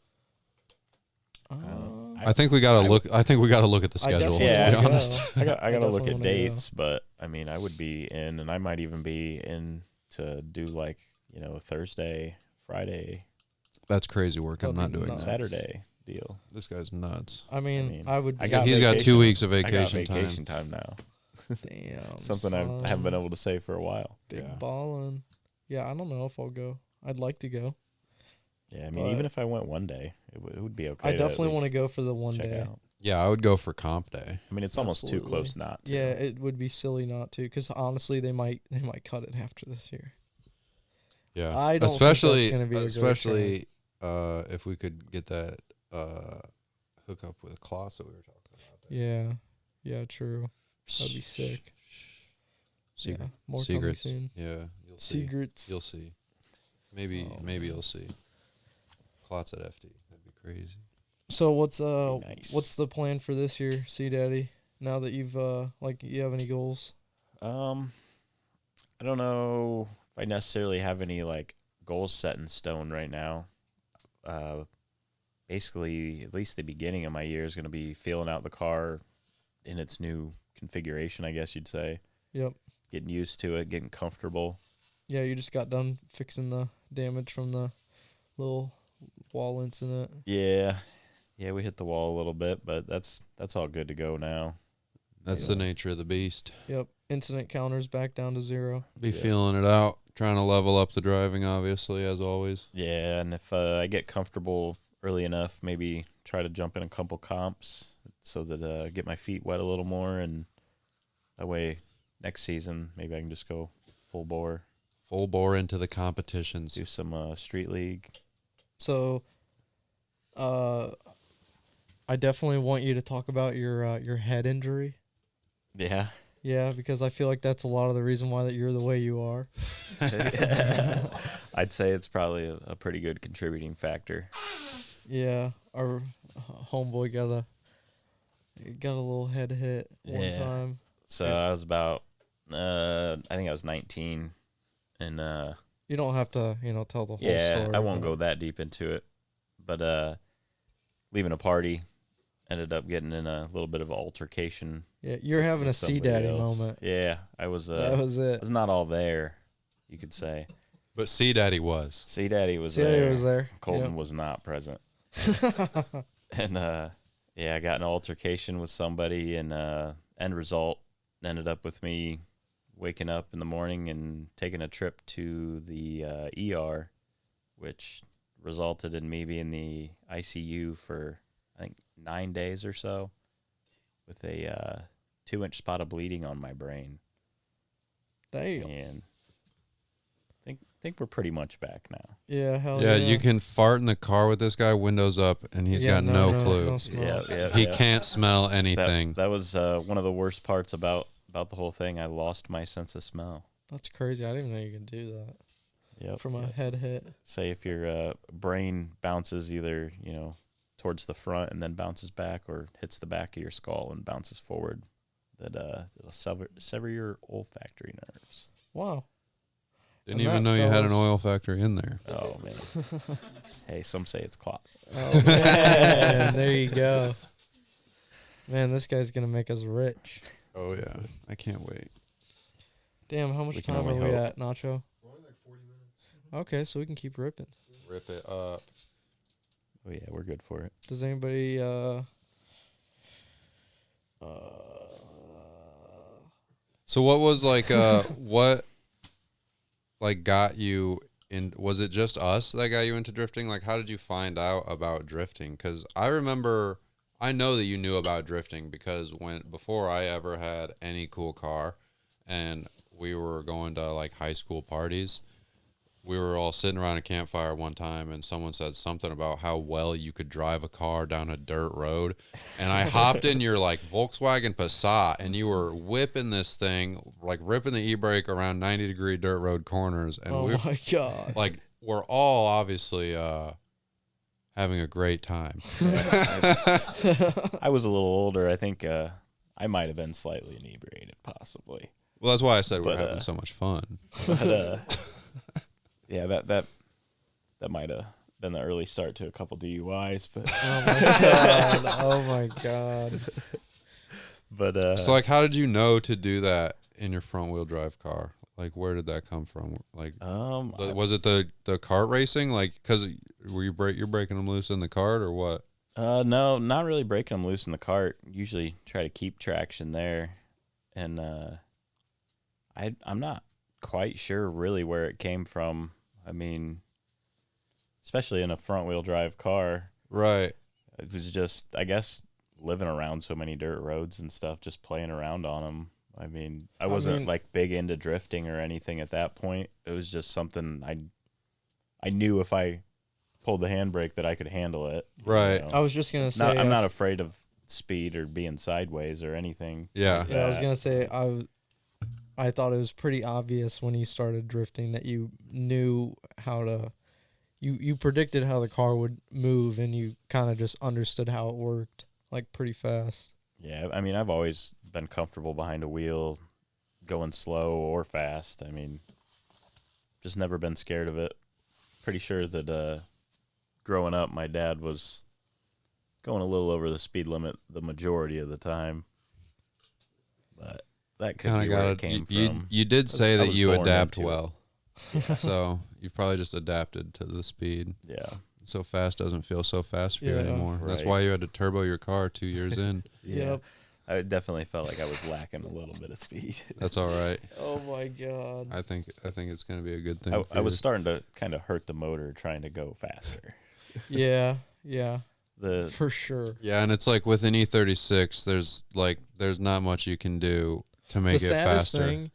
I think we gotta look. I think we gotta look at the I schedule. definitely To Yeah, be wanna honest. go. I gotta look definitely at wanna dates, but I mean, I would be in, and I might even be in to do like Thursday, Friday, That's crazy work. I'm That'd not be doing nuts. that. Saturday deal. This guy's nuts. I mean, I would. I be got He's got vacation. 2 weeks of I got vacation vacation time. time now. Damn. Something I haven't been able to say for a while. Big Yeah. ballin'. Yeah, I don't know if I'll go. I'd like to go. Yeah, I mean, But- even if I went one day, it would be okay. I to at definitely want to least go for the one check day. out. Yeah, I would go for comp day. I mean, it's almost too Absolutely. close not to. Yeah, it would be silly not to, because honestly, they might cut it after this year. Yeah, I don't think that's especially gonna be a great especially if we could get that hook up with Kloss that we were talking about. Yeah, yeah, true. That'd be sick. Secret. Yeah, more Secrets. coming soon. Yeah, see. Secrets. You'll see. Maybe you'll see. Clots at FD. That'd be crazy. So what's Nice. what's the plan for this year, C Daddy? Now that you've you have any goals? I don't know if I necessarily have any like goals set in stone right now. Basically, at least the beginning of my year is going to be feeling out the car in its new configuration, I guess you'd say. Yep. Getting used to it, getting comfortable. Yeah, you just got done fixing the damage from the little wall incident. Yeah, we hit the wall a little bit, but that's all good to go now. That's the nature of the beast. Yep. Incident counters back down to 0. Be feeling it out, trying to level up the driving, obviously, as always. Yeah, and if I get comfortable early enough, maybe try to jump in a couple comps so that get my feet wet a little more, and that way next season maybe I can just go full bore. Full bore into the competitions. Do some street league. So, I definitely want you to talk about your head injury. Yeah. Yeah, because I feel like that's a lot of the reason why that you're the way you are. I'd say it's probably a pretty good contributing factor. Yeah, our homeboy got a little head hit one time. So I was about, I think I was 19, and you don't have to, tell the whole story. Yeah, I won't go that deep into it, but leaving a party, ended up getting in a little bit of an altercation. Yeah, you're having a with C somebody Daddy else. moment. Yeah, I was. That was I it. was not all there, you could say. But C Daddy was. C Daddy was C there. Daddy was there. Colton was not present. And I got in an altercation with somebody, and end result ended up with me waking up in the morning and taking a trip to the ER, which resulted in me being in the ICU for I think 9 days or so, with a 2-inch spot of bleeding on my brain. Damn. And think we're pretty much back now. Yeah, hell Yeah, yeah. you can fart in the car with this guy, windows up, and he's got no clue. No smell. He can't smell anything. That was one of the worst parts about the whole thing. I lost my sense of smell. That's crazy. I didn't even know you could do that. Yep. From a head hit. Say if your brain bounces either, towards the front and then bounces back, or hits the back of your skull and bounces forward, that it'll sever your olfactory nerves. Wow. Didn't And even that, know you had an fellas- oil factory in there. Oh man. Hey, some say it's clots. Oh, man. There you go. Man, this guy's going to make us rich. Oh, yeah. I can't wait. Damn, how much We can time are only we hope. at, Nacho? We're only like 40 minutes. Okay, so we can keep ripping. Rip it up. Oh yeah, we're good for it. Does anybody So what was what got you in? Was it just us that got you into drifting? Like, how did you find out about drifting? Because I know that you knew about drifting because before I ever had any cool car, and we were going to like high school parties, we were all sitting around a campfire one time, and someone said something about how well you could drive a car down a dirt road. And I hopped in your like Volkswagen Passat, and you were whipping this thing, like ripping the e-brake around 90-degree dirt road corners. And Oh my god. like, we're all obviously having a great time. I was a little older. I think I might have been slightly inebriated, possibly. Well, that's why I said we're But, having so much fun. But yeah, that might have been the early start to a couple DUIs, but Oh my god. Oh my god. but So, like, how did you know to do that in your front-wheel drive car? Like, where did that come from? Like, was it the kart racing? Like, because you're breaking them loose in the kart or what? no, not really breaking them loose in the cart. Usually try to keep traction there, and I'm not quite sure really where it came from. I mean, especially in a front-wheel drive car, Right. it was just, I guess, living around so many dirt roads and stuff, just playing around on them. I mean, I wasn't like big into drifting or anything at that point. It was just something I knew if I pulled the handbrake that I could handle it. Right. I was just gonna say I'm not afraid of speed or being sideways or anything. Yeah. like Yeah, I was that. gonna say I I thought it was pretty obvious when you started drifting that you knew how to. You predicted how the car would move, and you kind of just understood how it worked, like, pretty fast. Yeah, I mean, I've always been comfortable behind a wheel, going slow or fast. I mean, just never been scared of it. Pretty sure that growing up, my dad was going a little over the speed limit the majority of the time. But that could Kind be of where got it came you, from. you did say I that was you born adapt into it. well. So you've probably just adapted to the speed. Yeah. So fast doesn't feel so fast for you Yeah. anymore. That's Right. why you had to turbo your car 2 years in. Yeah. Yep. I definitely felt like I was lacking a little bit of speed. That's all right. Oh my god. I think it's going to be a good thing. I was starting to kind of hurt the motor trying to go faster. Yeah. The For sure. Yeah, and it's like with an E36, there's not much you can do to make The it saddest faster. thing,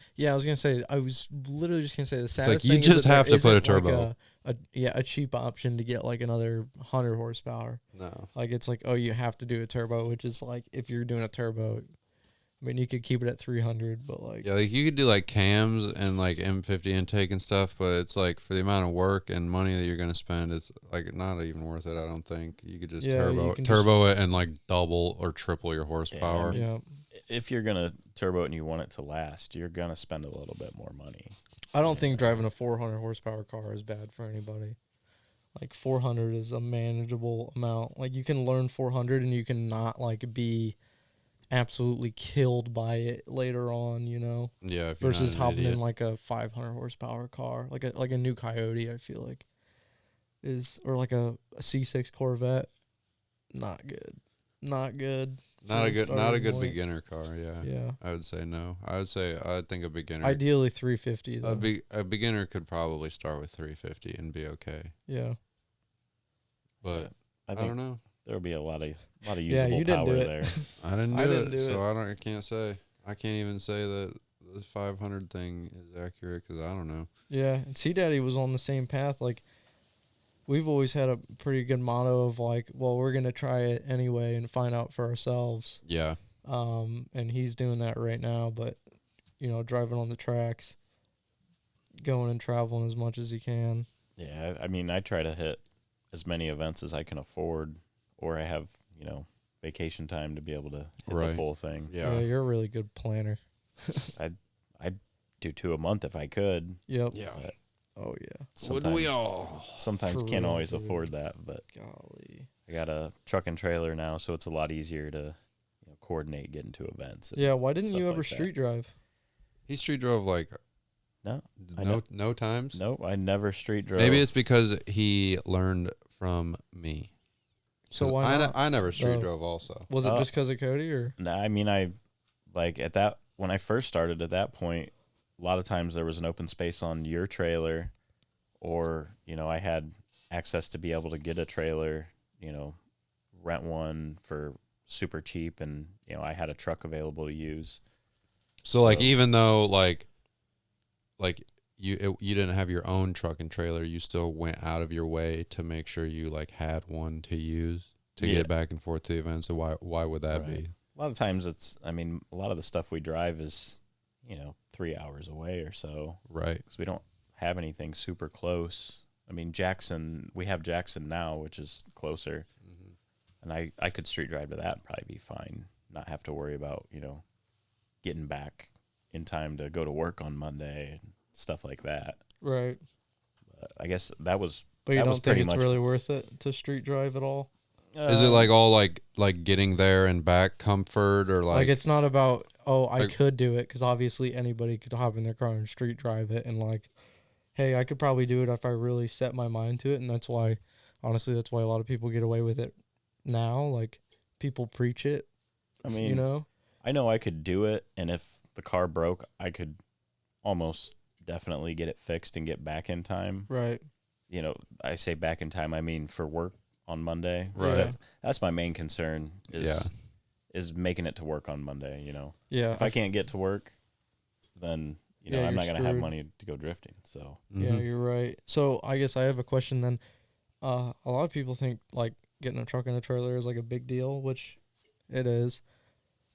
I was literally just gonna say the like saddest you thing is just that there have to put a isn't, like, turbo. a cheap option to get like another 100 horsepower. No. Like, it's like, oh, you have to do a turbo, which is like, if you're doing a turbo, I mean, you could keep it at 300, but like, Yeah, like you could do like cams and like M50 intake and stuff, but it's like for the amount of work and money that you're going to spend, it's like not even worth it, I don't think. You could just Yeah, you can turbo it and like double or triple your horsepower. mean, yeah. if you're gonna turbo it and you want it to last, you're gonna spend a little bit more money. I don't think driving a 400 horsepower car is bad for anybody. Like, 400 is a manageable amount. Like, you can learn 400 and you can not like be absolutely killed by it later on, you know, Yeah, if you're not versus an hopping idiot. in like a 500 horsepower car, like a new Coyote. I feel like or like a C6 Corvette. Not good. Not good. Not a for good the not a starting good point. beginner car, yeah. Yeah. I would say no. I think a beginner Ideally 350 though. a beginner could probably start with 350 and be okay. Yeah. But I I think don't know. there'll be a lot of Yeah, usable you didn't power do it. there. I didn't do I didn't it, do so it. I can't say. I can't even say that the 500 thing is accurate because I don't know. Yeah, and C Daddy was on the same path. Like, we've always had a pretty good motto of like, well, we're gonna try it anyway and find out for ourselves. Yeah, And he's doing that right now. But, you know, driving on the tracks, going and traveling as much as he can. Yeah, I mean, I try to hit as many events as I can afford, or I have, vacation time to be able to hit the Right. full thing. yeah, You're a really good planner. I'd do 2 a month if I could. Yep. yeah. But Oh yeah. sometimes, all? sometimes For can't real, always for real. afford that, but Golly. I got a truck and trailer now, so it's a lot easier to coordinate getting to events. and Yeah. Why didn't stuff you ever like that. street drive? He street drove like No, I no times. Nope, I never street drove. Maybe it's because he learned from me. So 'Cause why not? I never street Oh. drove also. Was it Uh, just because of Cody or? No, I mean, when I first started at that point, a lot of times there was an open space on your trailer, or, I had access to be able to get a trailer, rent one for super cheap, and, I had a truck available to use. So like So- even though like you didn't have your own truck and trailer, you still went out of your way to make sure you like had one to use to Yeah. get back and forth to the event. So why would that Right. be? A lot of times a lot of the stuff we drive is, 3 hours away or so, Right. because we don't have anything super close. I mean, we have Jackson now, which is closer. And I could street drive to that and probably be fine. Not have to worry about, getting back in time to go to work on Monday and stuff like that. Right. But I guess that was But you That was don't think pretty it's much- really worth it to street drive at all? Is it like all like getting there and back comfort or Like, like it's not about, oh, I like- could do it, because obviously anybody could hop in their car and street drive it, and like, hey, I could probably do it if I really set my mind to it, and that's why, honestly, that's why a lot of people get away with it now. Like, people preach it, I mean, you know? I know I could do it, and if the car broke, I could almost definitely get it fixed and get back in time. Right. I say back in time, I mean for work on Monday. Right. That's my main concern Yeah. is making it to work on Monday, Yeah. If I can't get to work, then, Yeah, I'm you're not going to have screwed. money to go drifting. So, Yeah, Mhm. you're right. So I guess I have a question then. A lot of people think like getting a truck and a trailer is like a big deal, which it is.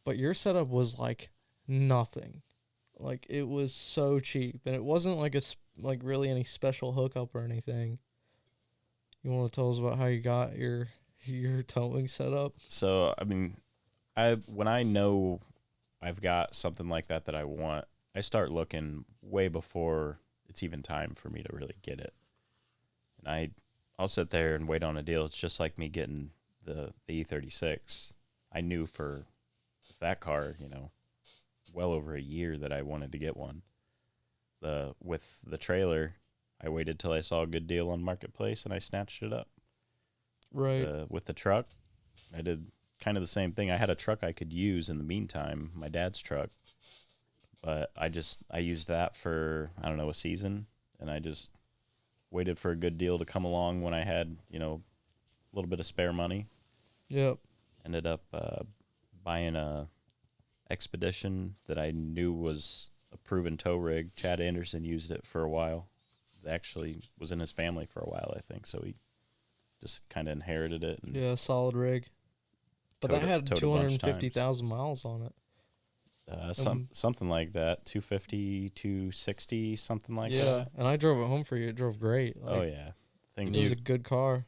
But your setup was like nothing. Like, it was so cheap, and it wasn't like like really any special hookup or anything. You want to tell us about how you got your towing set up? So, I mean, when I know I've got something like that I want, I start looking way before it's even time for me to really get it. And I'll sit there and wait on a deal. It's just like me getting the E36. I knew for that car, well over a year that I wanted to get one. With the trailer, I waited till I saw a good deal on Marketplace and I snatched it up. Right. With the truck, I did kind of the same thing. I had a truck I could use in the meantime, my dad's truck, but I used that for, I don't know, a season, and I just waited for a good deal to come along when I had, a little bit of spare money. Yep. Ended up buying a Expedition that I knew was a proven tow rig. Chad Anderson used it for a while. It actually was in his family for a while, I think, so he just kind of inherited it. And yeah, solid rig. But that had 250,000 miles on it. Something like that, 250, 260, something like that. Yeah, and I drove it home for you. It drove great. Oh yeah, it was a good car.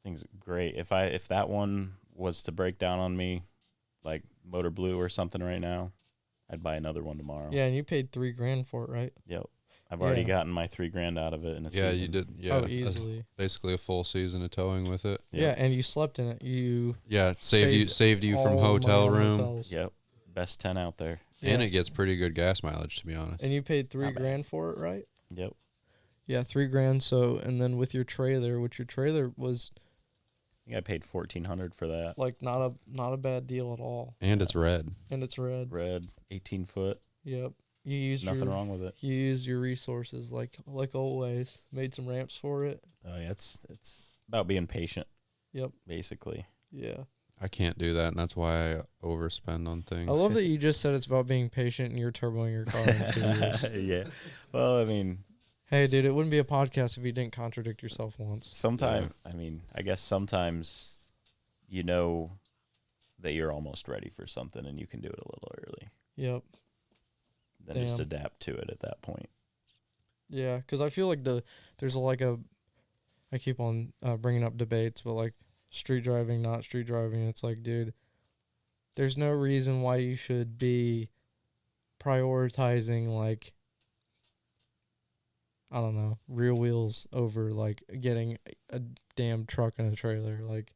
Things great. If that one was to break down on me, like Motor Blue or something right now, I'd buy another one tomorrow. Yeah, and you paid $3,000 for it, right? Yep. I've already gotten my $3,000 out of it in a season. Yeah, you did. Yeah, easily. Basically a full season of towing with it. Yeah, and you slept in it. It saved you from hotel room. Yep, best 10 out there. Yeah. And it gets pretty good gas mileage, to be honest. And you paid $3,000 for it, right? Yep. Yeah, $3,000. So, and then with your trailer, was, I think I paid $1,400 for that. Like not a bad deal at all. And it's red. Red, 18 foot. Yep. You used nothing wrong with it. You used your resources like always. Made some ramps for it. Oh yeah, it's about being patient. Yep. Basically. Yeah. I can't do that, and that's why I overspend on things. I love that you just said it's about being patient and you're turboing your car in 2 years. Yeah. Well, I mean, hey, dude, it wouldn't be a podcast if you didn't contradict yourself once. I guess sometimes you know that you're almost ready for something and you can do it a little early. Yep. Then just adapt to it at that point. Yeah, because I feel like there's I keep on bringing up debates, but like street driving, not street driving, it's like, dude, there's no reason why you should be prioritizing like, I don't know, rear wheels over like getting a damn truck and a trailer. Like,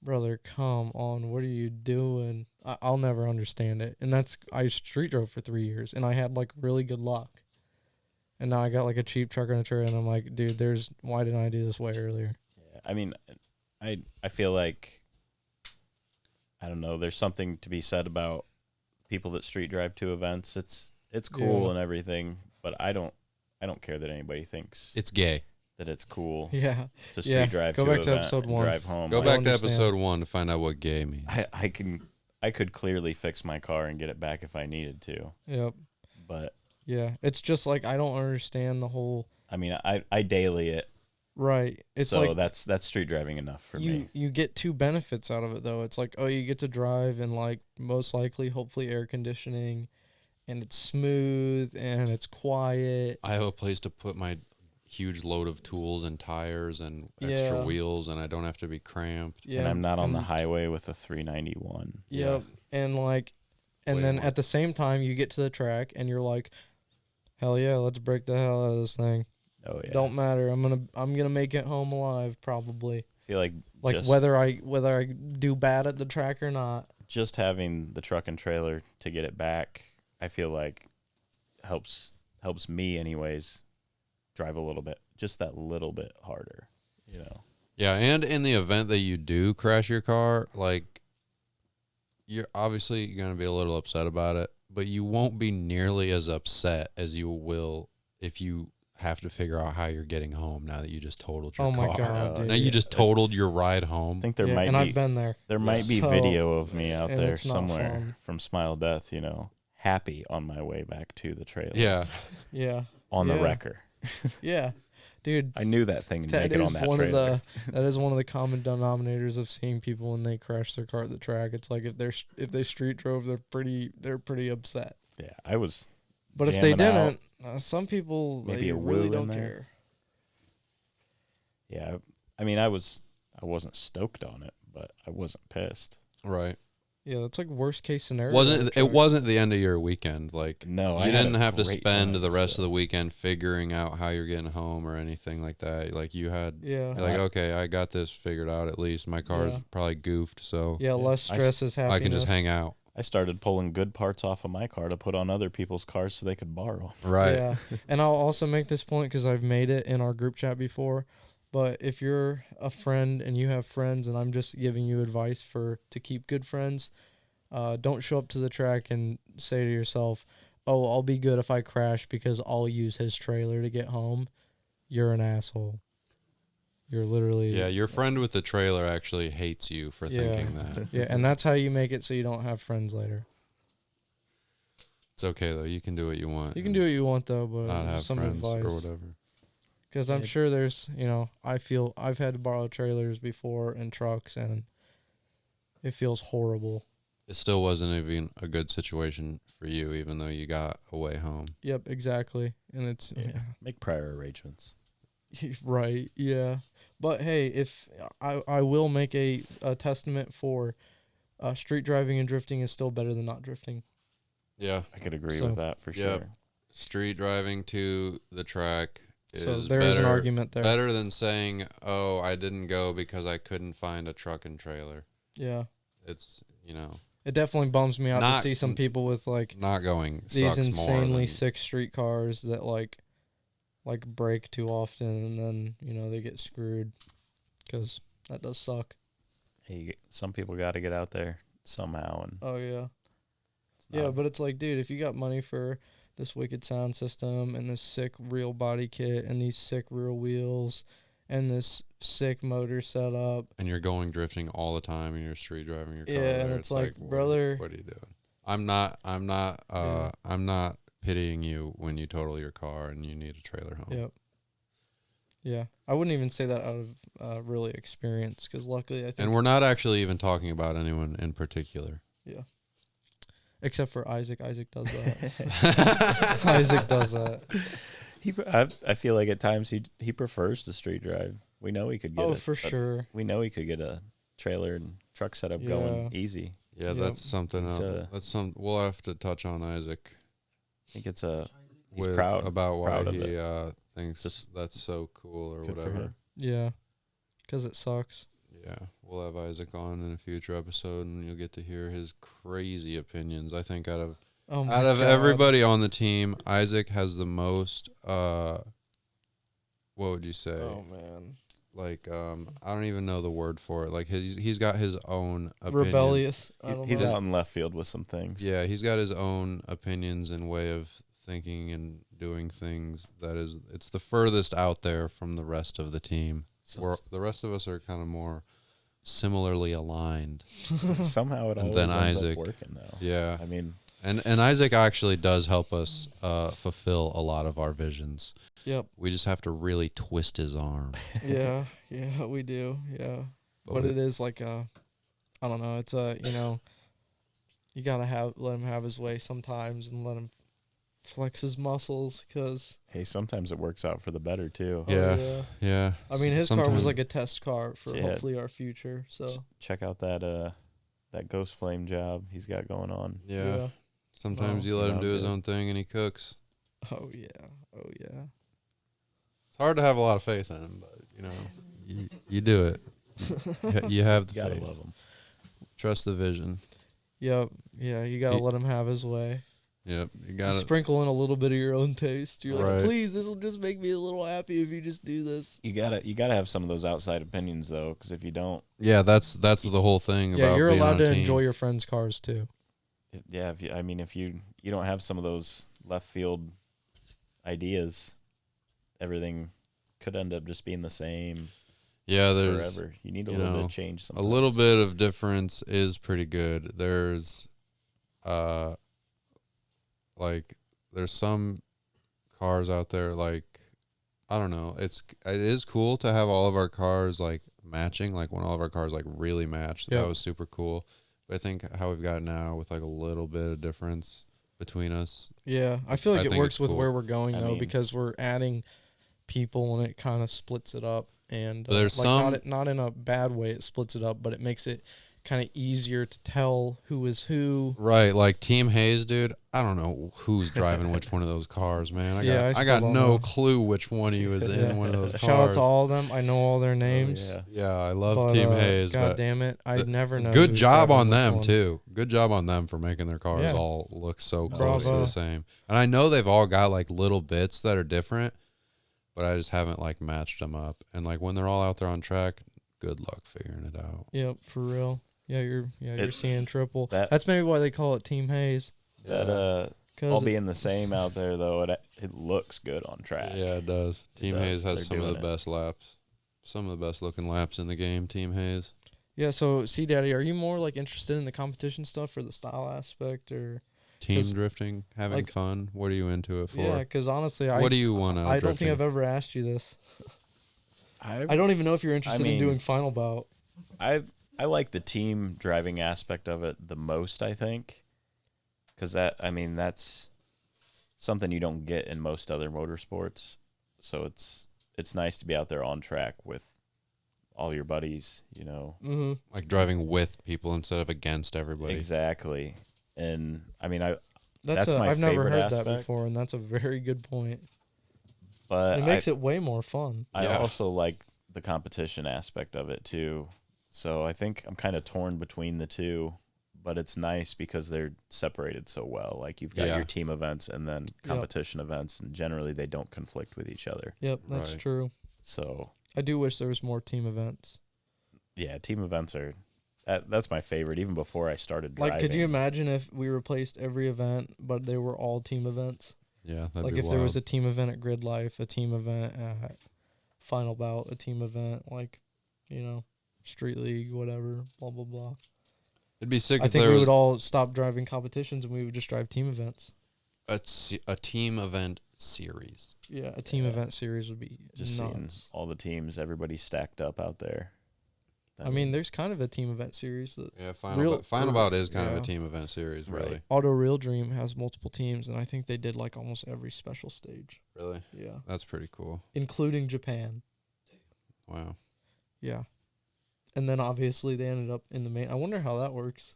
brother, come on, what are you doing? I'll never understand it. And I street drove for 3 years, and I had like really good luck. And now I got like a cheap truck and a trailer, and I'm like, dude, why didn't I do this way earlier? Yeah, I mean, I feel like, I don't know, there's something to be said about people that street drive to events. It's cool and everything, but I don't care that anybody thinks it's gay. That it's cool. Yeah. To street drive to an event episode and 1. Drive home. Go back to episode 1 to find out what gay means. I could clearly fix my car and get it back if I needed to. Yep. But yeah, it's just like I don't understand the whole. I mean, I daily it. Right. It's so like that's street driving enough for me. You get 2 benefits out of it though. It's like, oh, you get to drive and like most likely, hopefully, air conditioning, and it's smooth and it's quiet. I have a place to put my huge load of tools and tires and extra wheels, and I don't have to be cramped. Yeah. And I'm not on the highway with a 391. Yep. Yeah. And like, and then at the same time, you get to the track and you're like, hell yeah, let's break the hell out of this thing. Oh yeah. Don't matter. I'm gonna make it home alive probably. I feel like whether I do bad at the track or not. Just having the truck and trailer to get it back, I feel like helps me anyways drive a little bit, just that little bit harder, Yeah, and in the event that you do crash your car, like you're obviously going to be a little upset about it, but you won't be nearly as upset as you will if you have to figure out how you're getting home now that you just totaled your car. Oh my God, dude. Now you just totaled your ride home. I think there might be, I've been there. There might be video of me out there somewhere fun. From Smile Death, happy on my way back to the trailer. Yeah. Yeah. On the wrecker. Yeah. Dude, I knew that thing would make it on that trailer. That is one of the common denominators of seeing people when they crash their car at the track. It's like if they street drove, they're pretty upset. Yeah, I was But if they jamming out. didn't, some people Maybe they a really woo in don't there. care. Yeah, I mean, I wasn't stoked on it, but I wasn't pissed. Right. Yeah, that's like worst case scenario. It wasn't the end of your weekend. Like, No, you I had didn't a have to great spend time the rest of still. the weekend figuring out how you're getting home or anything like that. Like, you had, Yeah. you're like, okay, I got this figured out at least. My car's Yeah. probably goofed, so Yeah, less stress is happiness. I can just hang out. I started pulling good parts off of my car to put on other people's cars so they could borrow. Right. Yeah. And I'll also make this point because I've made it in our group chat before. But if you're a friend and you have friends, and I'm just giving you advice to keep good friends, don't show up to the track and say to yourself, "Oh, I'll be good if I crash because I'll use his trailer to get home." You're an asshole. You're literally Yeah, your friend with the trailer actually hates you for thinking that. Yeah, and that's how you make it so you don't have friends later. It's okay, though. You can do what you want. You can do what you want though, but not have some friends advice. or whatever. Because I'm sure there's, I feel I've had to borrow trailers before and trucks, and it feels horrible. It still wasn't even a good situation for you, even though you got away home. Yep, exactly. And it's Make prior arrangements. right, yeah. But hey, if I will make a testament for street driving and drifting is still better than not drifting. Yeah. I could agree So, with that for yep. sure. Street driving to the track So is there better, is an argument there. better than saying, "Oh, I didn't go because I couldn't find a truck and trailer." Yeah. It's, It definitely bums me out to Not- see some people with like not going these sucks insanely more than, sick street cars that like break too often, and then they get screwed because that does suck. Hey, some people got to get out there somehow, and Oh yeah. it's not, Yeah, but it's like, dude, if you got money for this wicked sound system and this sick real body kit and these sick real wheels and this sick motor setup, and you're going drifting all the time and you're street driving your car. Yeah, and there, it's like, what brother- what are you doing? I'm not Yeah. I'm not pitying you when you total your car and you need a trailer home. yep. Yeah, I wouldn't even say that out of really experience, because luckily I think, And we're not actually even talking about anyone in particular. except for Isaac. Isaac does that. Isaac does that. I feel like at times he prefers to street drive. We know he could get Oh, it, for but sure. We know he could get a trailer and truck setup going easy. Yeah, Yep. that's something He's, else. We'll have to touch on Isaac I think it's he's with proud about why proud of he it. thinks Just that's so cool or good for whatever. him. Yeah, because it sucks. Yeah, we'll have Isaac on in a future episode, and you'll get to hear his crazy opinions. I think out of Oh my out of God. everybody on the team, Isaac has the most. What would you say? Oh man. Like, I don't even know the word for it. Like, he's got his own opinion. Rebellious. I don't He's know. out in left field with some things. Yeah, he's got his own opinions and way of thinking and doing things. It's the furthest out there from the rest of the team. So, The rest of us are kind of more similarly aligned. somehow it And always then ends Isaac. up working though. Yeah, I mean, and Isaac actually does help us fulfill a lot of our visions. Yep. We just have to really twist his arm. Yeah. Yeah, we do. Yeah. But it is like I don't know. It's you gotta let him have his way sometimes and let him flex his muscles, because hey, sometimes it works out for the better too. Yeah. Yeah. I mean, his car was Sometimes- like a test car for Yeah. hopefully our future. So Check out that Ghost Flame job he's got going on. Yeah. Sometimes Wow. you let him Wow, do his good. own thing and he cooks. Oh yeah. Oh yeah. It's hard to have a lot of faith in him, but you do it. You have the You gotta faith. love him. Trust the vision. Yep. Yeah. You gotta He- let him have his way. Yep. You You got it. sprinkle in a little bit of your own taste. You're Right. like, please, this will just make me a little happy if you just do this. You gotta have some of those outside opinions though, because if you don't, Yeah, that's the whole thing Yeah, about you're being allowed on a to team. enjoy your friends' cars too. if you don't have some of those left field ideas, everything could end up just being the same Yeah, there's forever. You need a you little bit know, of change. a Sometimes. little bit of difference is pretty good. There's there's some cars out there, like, I don't know, it is cool to have all of our cars like matching, like when all of our cars like really matched. Yep. That was super cool. But I think how we've got now with like a little bit of difference between us. Yeah, I feel like I it think works it's with cool. where we're going I though, mean- because we're adding people and it kind of splits it up. And But there's like some- not in a bad way, it splits it up, but it makes it kind of easier to tell who is who. Right, like Team Hayes, dude. I don't know who's driving which one of those cars, man. I Yeah, I got still got don't no know. clue which one he was in Yeah. one of those cars. Shout out to all of them. I know all their names. Oh, yeah. Yeah, I love But, Team Hayes, God but damn it, I never know. good who's job driving on which them one. too. Good job on them for making their cars Yeah. all look so close to Bravo. the same. And I know they've all got like little bits that are different, but I just haven't like matched them up. And like when they're all out there on track, good luck figuring it out. Yep, for real. Yeah, you're It- seeing triple. that- That's maybe why they call it Team Hayes. That all Cause being the same out there though, it looks good on track. Yeah, it does. Team does. Hayes has They're some of the doing it. best laps. Some of the best looking laps in the game, Team Hayes. yeah. So, see, Daddy, are you more like interested in the competition stuff or the style aspect, or Team 'Cause, drifting, having like- fun. What are you into it for? yeah? Because honestly, What do you want out of I don't think drifting? I've ever asked you this. I I don't even know if you're interested in mean- doing final bout. I like the team driving aspect of it the most, I think, because that's something you don't get in most other motorsports. So it's nice to be out there on track with all your buddies, you know. Mm-hmm. Like driving with people instead of against everybody. Exactly. And I mean, That's my I've never favorite heard that aspect. before, and that's a very good point. but It makes it way more fun. I Yeah. also like the competition aspect of it too. So I think I'm kind of torn between the two, but it's nice because they're separated so well. Like you've got Yeah. your team events and then competition events, and generally they don't conflict with each other. Yep, that's Right. true. So I do wish there was more team events. yeah, team events are that's my favorite. Even before I started driving, Like, could you imagine if we replaced every event, but they were all team events? Yeah, that'd Like be if there was a wild. team event at Grid Life, a team event at Final Bout, a team event like, Street League, whatever, blah blah blah. It'd be sick I if think there we was would all stop driving competitions and we would just drive team events. a team event series. Yeah, a team Yeah. event series would be just seeing nuts. all the teams, everybody stacked up out there? I mean, there's kind of a team event series that Yeah, Real- Final Bout is kind of yeah. a team event series, Right. really. Auto Real Dream has multiple teams, and I think they did like almost every special stage. Really, Yeah, that's pretty cool. including Japan. Wow. Yeah, and then obviously they ended up in the main. I wonder how that works.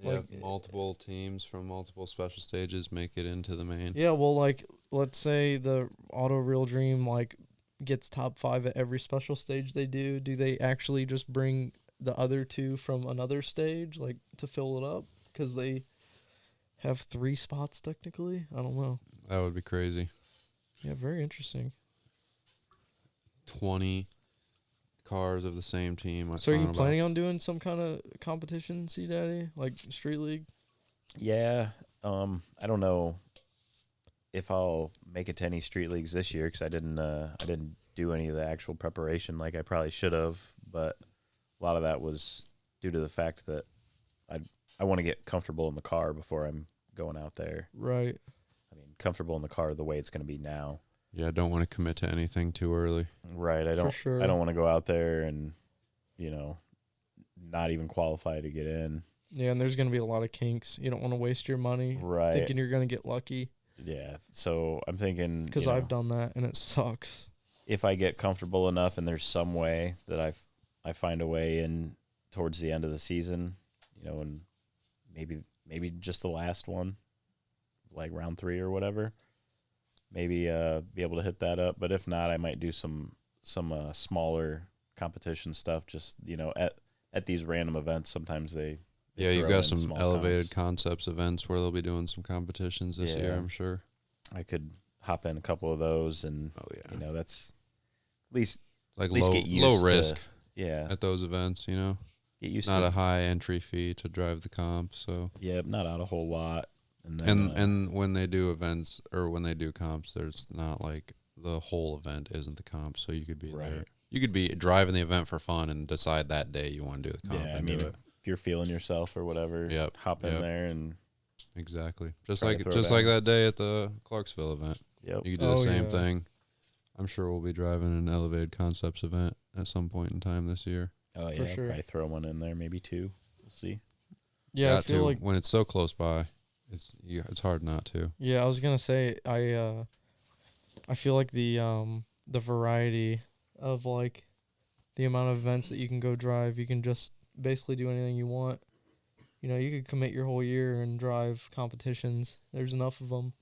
Yeah, Like- multiple teams from multiple special stages make it into the main. Yeah, well, like let's say the Auto Real Dream like gets top 5 at every special stage they do. Do they actually just bring the other two from another stage like to fill it up because they have 3 spots technically? I don't know. That would be crazy. Yeah, very interesting. 20 cars of the same team. at So are you Final Bout. planning on doing some kind of competition, C Daddy, like Street League? Yeah, I don't know if I'll make it to any street leagues this year because I didn't do any of the actual preparation like I probably should have. But a lot of that was due to the fact that I want to get comfortable in the car before I'm going out there. Right. I mean, comfortable in the car the way it's going to be now. Yeah, I don't want to commit to anything too early. Right. I For don't. sure. I don't want to go out there and not even qualify to get in. Yeah, and there's going to be a lot of kinks. You don't want to waste your money Right. thinking you're going to get lucky Yeah. So I'm thinking because I've done that and it sucks. if I get comfortable enough and there's some way that I find a way in towards the end of the season, and maybe just the last one, like round 3 or whatever, maybe be able to hit that up. But if not, I might do some smaller competition stuff. Just at these random events, sometimes they Yeah, you've throw got in some small elevated comps. concepts events where they'll be doing some competitions this year, Yeah. I'm sure. I could hop in a couple of those, and Oh yeah. that's at least Like least low get used low to- risk yeah, at those events, get used Not to a high entry fee to drive the comp, so yeah, not out a whole lot, and then and when they do events or when they do comps, there's not like the whole event isn't the comp, so you could be there. Right. You could be driving the event for fun and decide that day you want to do the comp yeah, I and mean, do it. if you're feeling yourself or whatever, Yep, hop in yep. there and Exactly. Just Try to like throw just down. like that day at the Clarksville event. yep. You could do Oh, the same yeah. thing. I'm sure we'll be driving an elevated concepts event at some point in time this year. Oh yeah, For I'll sure. probably throw one in there, maybe 2. We'll see. Yeah, I Got feel to like when it's so close by. it's hard not to. Yeah, I was gonna say I feel like the variety of like the amount of events that you can go drive, you can just basically do anything you want. You know, you could commit your whole year and drive competitions. There's enough of them.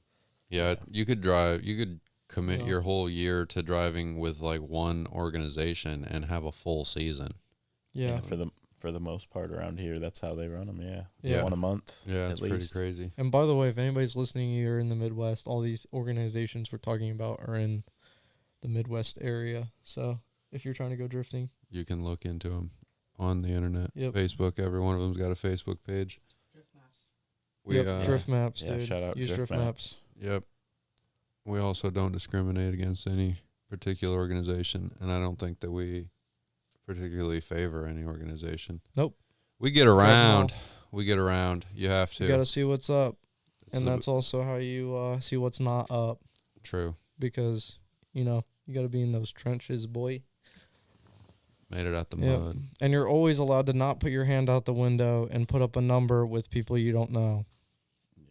Yeah, you could commit Yeah. your whole year to driving with like one organization and have a full season. Yeah. For the most part around here, that's how they run them. Yeah, Yeah. one a month. Yeah, at it's pretty least. crazy. And by the way, if anybody's listening here in the Midwest, all these organizations we're talking about are in the Midwest area. So if you're trying to go drifting, You can look into them on the internet. Yep. Facebook, every one of them's got a Facebook page. We, Drift Maps, Yeah, dude. shout out Use Drift Drift Maps. Yep. We also don't discriminate against any particular organization, and I don't think that we particularly favor any organization. Nope. We get around. We get around. You have to. You got to see what's up. It's And the- that's also how you see what's not up, true. because, you know, you got to be in those trenches, boy. Made it out the Yep. mud. And you're always allowed to not put your hand out the window and put up a number with people you don't know.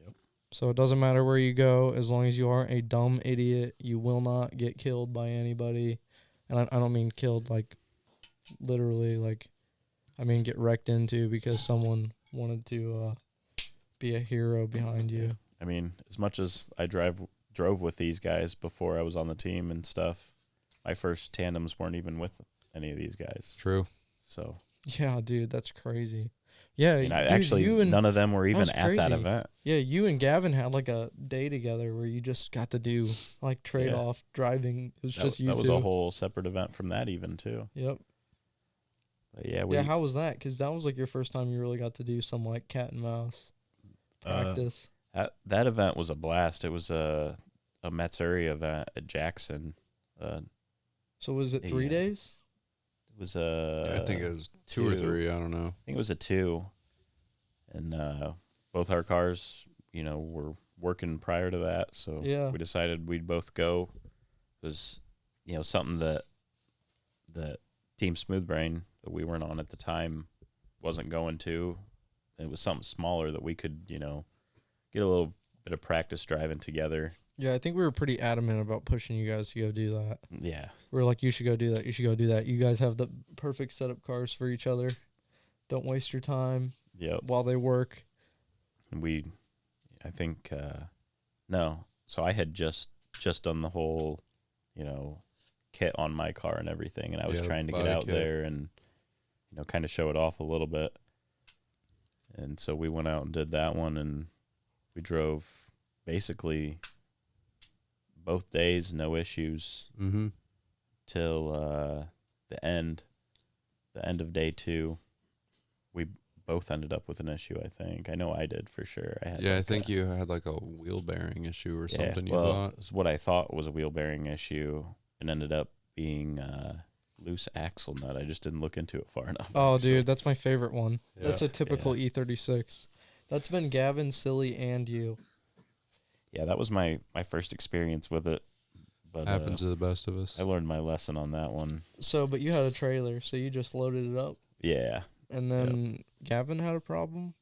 Yep. So it doesn't matter where you go, as long as you aren't a dumb idiot, you will not get killed by anybody. And I don't mean killed like literally, like I mean get wrecked into because someone wanted to be a hero behind you. I mean, as much as I drove with these guys before I was on the team and stuff, my first tandems weren't even with any of these guys. True. So Yeah, dude, that's crazy. Yeah, and dude, actually, you and none of them were even was at that crazy. event. yeah, you and Gavin had like a day together where you just got to do like trade off driving. It was just you That was two. a whole separate event from that even too. Yep. But yeah, Yeah, how was that? Because that was like your first time you really got to do some like cat and mouse practice. that event was a blast. It was a Matsuri event at Jackson. So was it 3 yeah. days? It was I think it was two or three. I don't know. I think it was a 2, and both our cars, were working prior to that. So Yeah. we decided we'd both go. It was, something that Team Smooth Brain that we weren't on at the time wasn't going to. It was something smaller that we could, get a little bit of practice driving together. Yeah, I think we were pretty adamant about pushing you guys to go do that. Yeah. We were like, you should go do that. You should go do that. You guys have the perfect setup cars for each other. Don't waste your time Yep. while they work. And I think, no. So I had just done the whole, kit on my car and everything. And I was Yeah, trying to get body out kit. there and, kind of show it off a little bit. And so we went out and did that one, and we drove basically both days, no issues, Mm-hmm. till the end of day 2. We both ended up with an issue, I think. I know I did for sure. Yeah, I think you had like a wheel bearing issue or something. You well, thought. it's what I thought was a wheel bearing issue, and ended up being loose axle nut. I just didn't look into it far enough. Oh, actually. dude, that's my favorite one. Yeah. That's a typical E36. That's been Gavin, Silly, and you. Yeah, that was my first experience with it. But Happens to the best of us. I learned my lesson on that one. So, but you had a trailer, so you just loaded it up. Yeah, And then Gavin had a problem,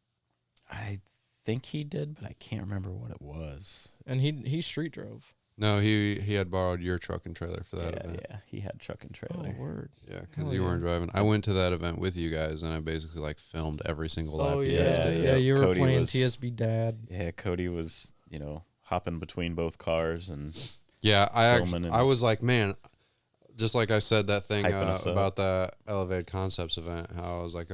I think he did, but I can't remember what it was. and he street drove. No, he had borrowed your truck and trailer for that event. Yeah, he had truck and Oh, trailer. word. Yeah, because Hell you yeah. weren't driving. I went to that event with you guys, and I basically like filmed every single lap Oh, you yeah. guys did. Yeah, you were Cody playing was- TSB Dad. Yeah, Cody was, hopping between both cars, and Yeah, Filming and- I was like, man, just like I said that thing Hyping us up. about the Elevated Concepts event. How I was like,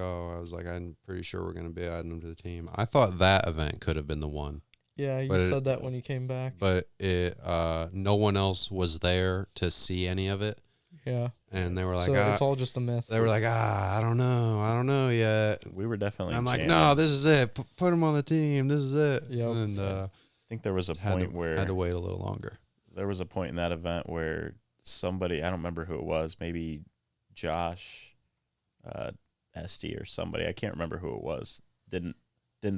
I'm pretty sure we're gonna be adding them to the team. I thought that event could have been the one, Yeah, you But it- said that when you came back. but it no one else was there to see any of it, Yeah. and they were like, So it's all just a myth. they were like, I don't know yet. we were definitely. And I'm like, jamming. no, this is it. Put him on the team. This is it. Yep. And I think there was a had point to, where had to wait a little longer. there was a point in that event where somebody, I don't remember who it was, maybe Josh, Esty or somebody, I can't remember who it was, didn't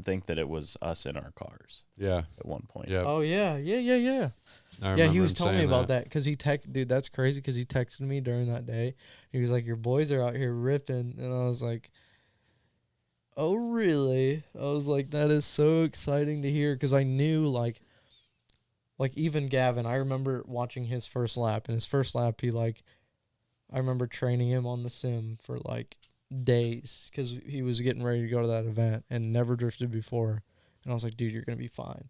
think that it was us in our cars Yeah. at one point. Yeah. Oh, yeah. I Yeah, remember he was him telling me saying about that because dude, that's crazy because he texted me during that day. He was like, your boys are out here ripping. And I was like, oh, really? I was like, that is so exciting to hear, because I knew, like even Gavin, I remember watching his first lap, and his first lap, I remember training him on the sim for, like, days, because he was getting ready to go to that event and never drifted before. And I was like, dude, you're going to be fine.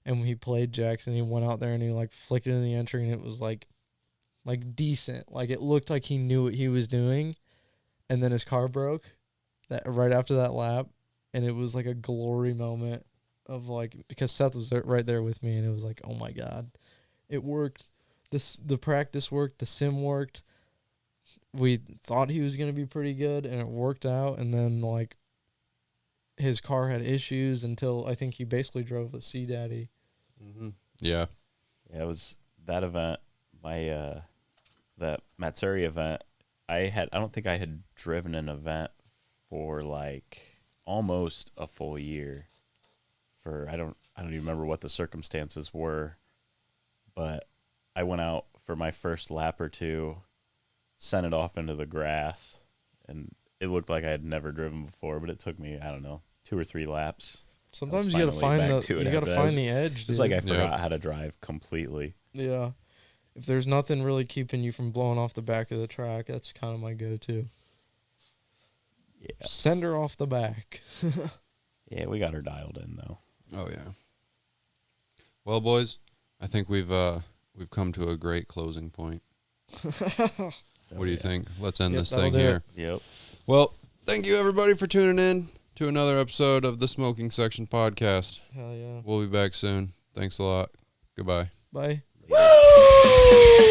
And when he played Jackson, he went out there and he, like, flicked it in the entry, and it was, like decent. Like, it looked like he knew what he was doing. And then his car broke right after that lap, and it was, like, a glory moment of, like, because Seth was right there with me, and it was like, oh, my God. It worked. The practice worked. The sim worked. We thought he was going to be pretty good, and it worked out. And then, like, his car had issues until I think he basically drove a C Daddy. Mm-hmm. Yeah. Yeah, it was that event, that Matsuri event. I don't think I had driven an event for like almost a full year. I don't even remember what the circumstances were, but I went out for my first lap or two, sent it off into the grass, and it looked like I had never driven before, but it took me, I don't know, 2 or 3 laps. Sometimes you gotta find the edge. It's like I forgot how to drive completely. Yeah. If there's nothing really keeping you from blowing off the back of the track, that's kind of my go-to. Yeah. Send her off the back. Yeah, we got her dialed in though. Oh yeah. Well, boys, I think we've come to a great closing point. What do you think? Let's end this thing here. Yep. Well, thank you everybody for tuning in to another episode of the Smoking Section Podcast. Hell yeah. We'll be back soon. Thanks a lot. Goodbye. Bye. Later.